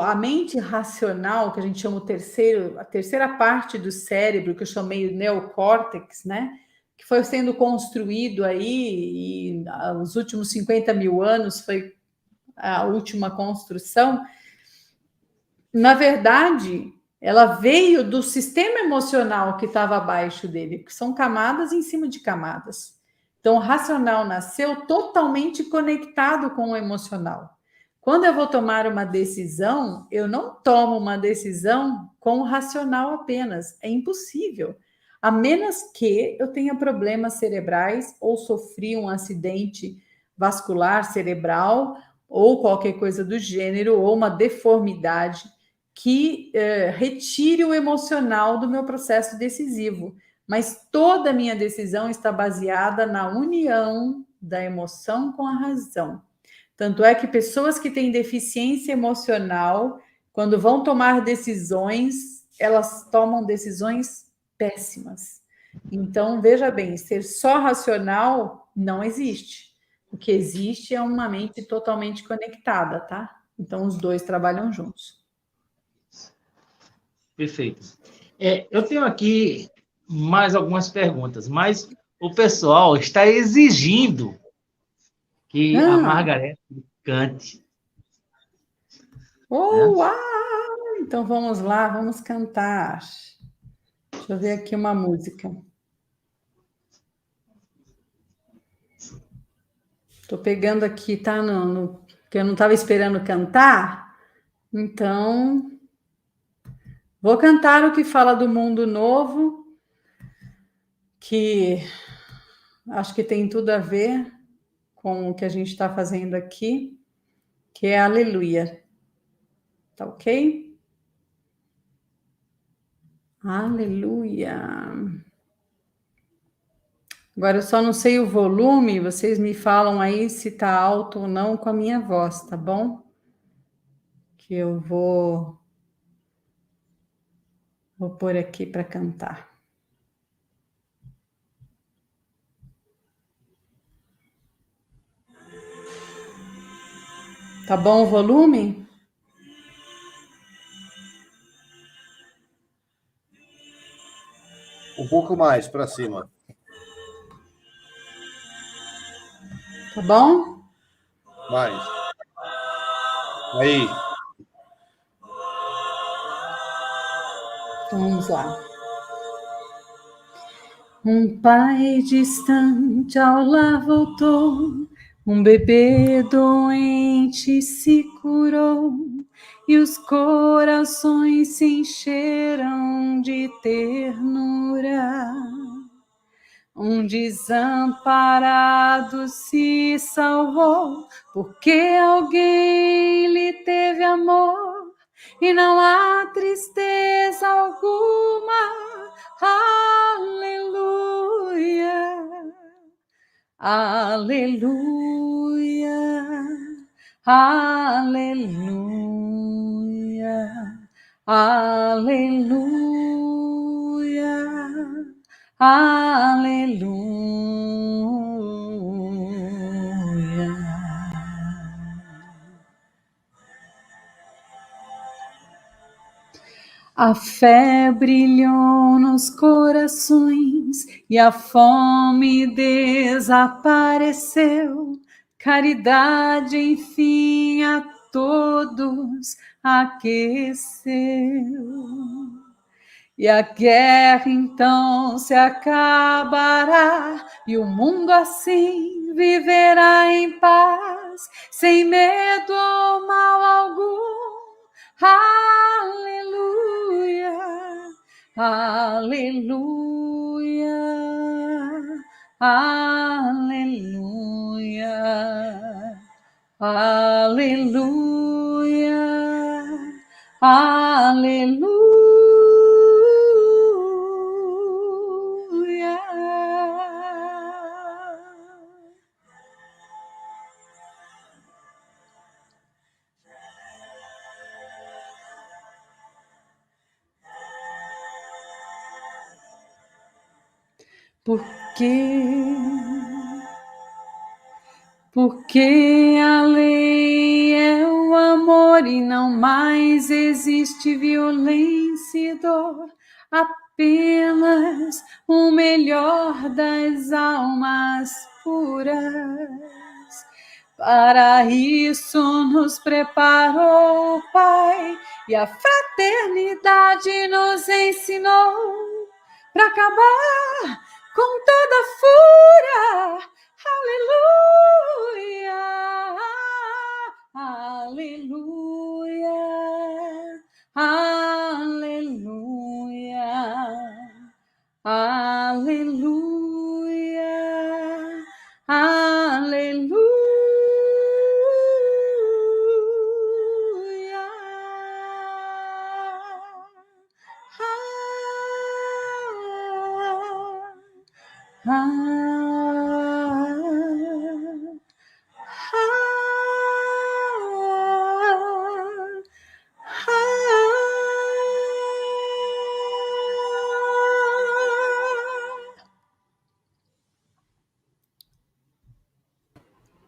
a mente racional, que a gente chama a terceira parte do cérebro, que eu chamei o neocórtex, né? Que foi sendo construído aí, e nos últimos 50 mil anos foi a última construção. Na verdade, ela veio do sistema emocional que estava abaixo dele, que são camadas em cima de camadas. Então, o racional nasceu totalmente conectado com o emocional. Quando eu vou tomar uma decisão, eu não tomo uma decisão com o racional apenas. É impossível. A menos que eu tenha problemas cerebrais ou sofri um acidente vascular cerebral ou qualquer coisa do gênero, ou uma deformidade que retire o emocional do meu processo decisivo, mas toda a minha decisão está baseada na união da emoção com a razão. Tanto é que pessoas que têm deficiência emocional, quando vão tomar decisões, elas tomam decisões péssimas. Então, veja bem, ser só racional não existe. O que existe é uma mente totalmente conectada, tá? Então, os dois trabalham juntos. Perfeito. Eu tenho aqui mais algumas perguntas, mas o pessoal está exigindo que a Margareth cante. Então vamos lá, vamos cantar. Deixa eu ver aqui uma música. Estou pegando aqui, tá? Que eu não estava esperando cantar. Então, vou cantar o que fala do mundo novo, que acho que tem tudo a ver com o que a gente está fazendo aqui, que é Aleluia. Tá ok? Aleluia. Agora eu só não sei o volume, vocês me falam aí se tá alto ou não com a minha voz, tá bom? Que eu vou pôr aqui para cantar. Tá bom o volume? Um pouco mais para cima. Tá bom? Mais. Aí. Então vamos lá. Um pai distante ao lar voltou, um bebê doente se curou, e os corações se encheram de ternura. Um desamparado se salvou, porque alguém lhe teve amor, e não há tristeza alguma. Aleluia, aleluia, aleluia, aleluia, aleluia. A fé brilhou nos corações e a fome desapareceu. Caridade, enfim, a todos aqueceu. E a guerra então se acabará e o mundo assim viverá em paz, sem medo ou mal algum. Aleluia, aleluia, aleluia, aleluia, aleluia. Porque a lei é o amor e não mais existe violência e dor, apenas o melhor das almas puras. Para isso nos preparou o Pai e a fraternidade nos ensinou para acabar com toda fúria. Aleluia, aleluia, aleluia, aleluia, aleluia.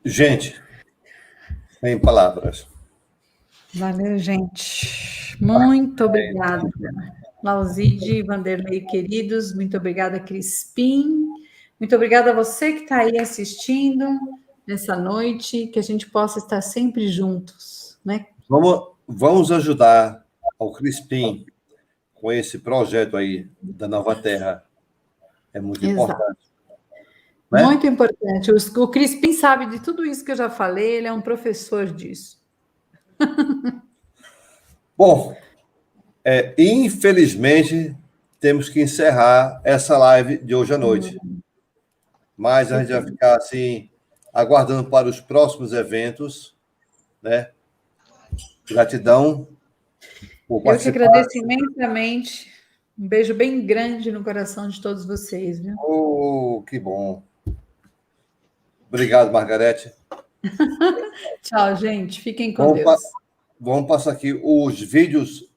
Gente, sem palavras. Valeu, gente. Muito obrigada. Lauside, Vanderlei, queridos, muito obrigada, Crispim. Muito obrigada a você que está aí assistindo nessa noite, que a gente possa estar sempre juntos, né? Vamos ajudar ao Crispim com esse projeto aí da Nova Terra. É muito importante. Né? Muito importante. O Crispim sabe de tudo isso que eu já falei, ele é um professor disso. Bom, infelizmente, temos que encerrar essa live de hoje à noite. Mas a gente vai ficar assim, aguardando para os próximos eventos, né? Gratidão por participar. Eu que agradeço imensamente. Um beijo bem grande no coração de todos vocês, viu? Oh, que bom. Obrigado, Margarete. Tchau, gente. Fiquem com Deus. Vamos passar aqui os vídeos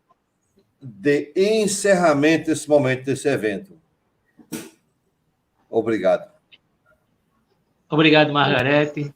de encerramento desse momento, desse evento. Obrigado. Obrigado, Margarete.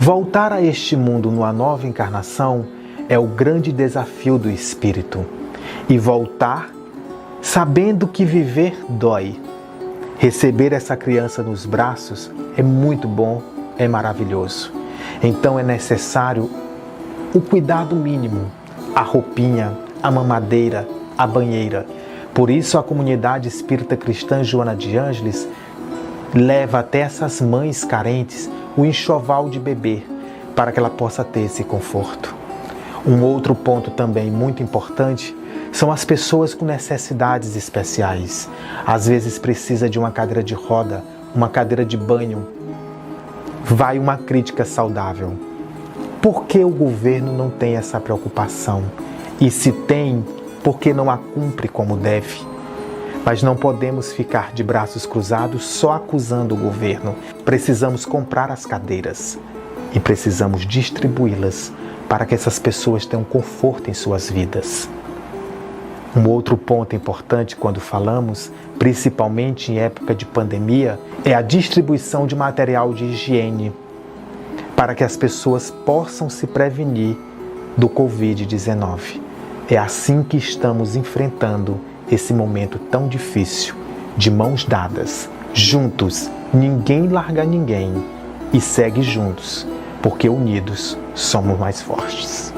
Voltar a este mundo numa nova encarnação é o grande desafio do espírito. E voltar sabendo que viver dói. Receber essa criança nos braços é muito bom, é maravilhoso. Então é necessário o cuidado mínimo, a roupinha, a mamadeira, a banheira. Por isso a comunidade espírita cristã Joana de Ângeles leva até essas mães carentes o enxoval de bebê, para que ela possa ter esse conforto. Um outro ponto também muito importante são as pessoas com necessidades especiais. Às vezes precisa de uma cadeira de roda, uma cadeira de banho. Vai uma crítica saudável. Por que o governo não tem essa preocupação? E se tem, por que não a cumpre como deve? Mas não podemos ficar de braços cruzados só acusando o governo. Precisamos comprar as cadeiras e precisamos distribuí-las para que essas pessoas tenham conforto em suas vidas. Um outro ponto importante quando falamos, principalmente em época de pandemia, é a distribuição de material de higiene para que as pessoas possam se prevenir do Covid-19. É assim que estamos enfrentando esse momento tão difícil, de mãos dadas, juntos, ninguém larga ninguém e segue juntos, porque unidos somos mais fortes.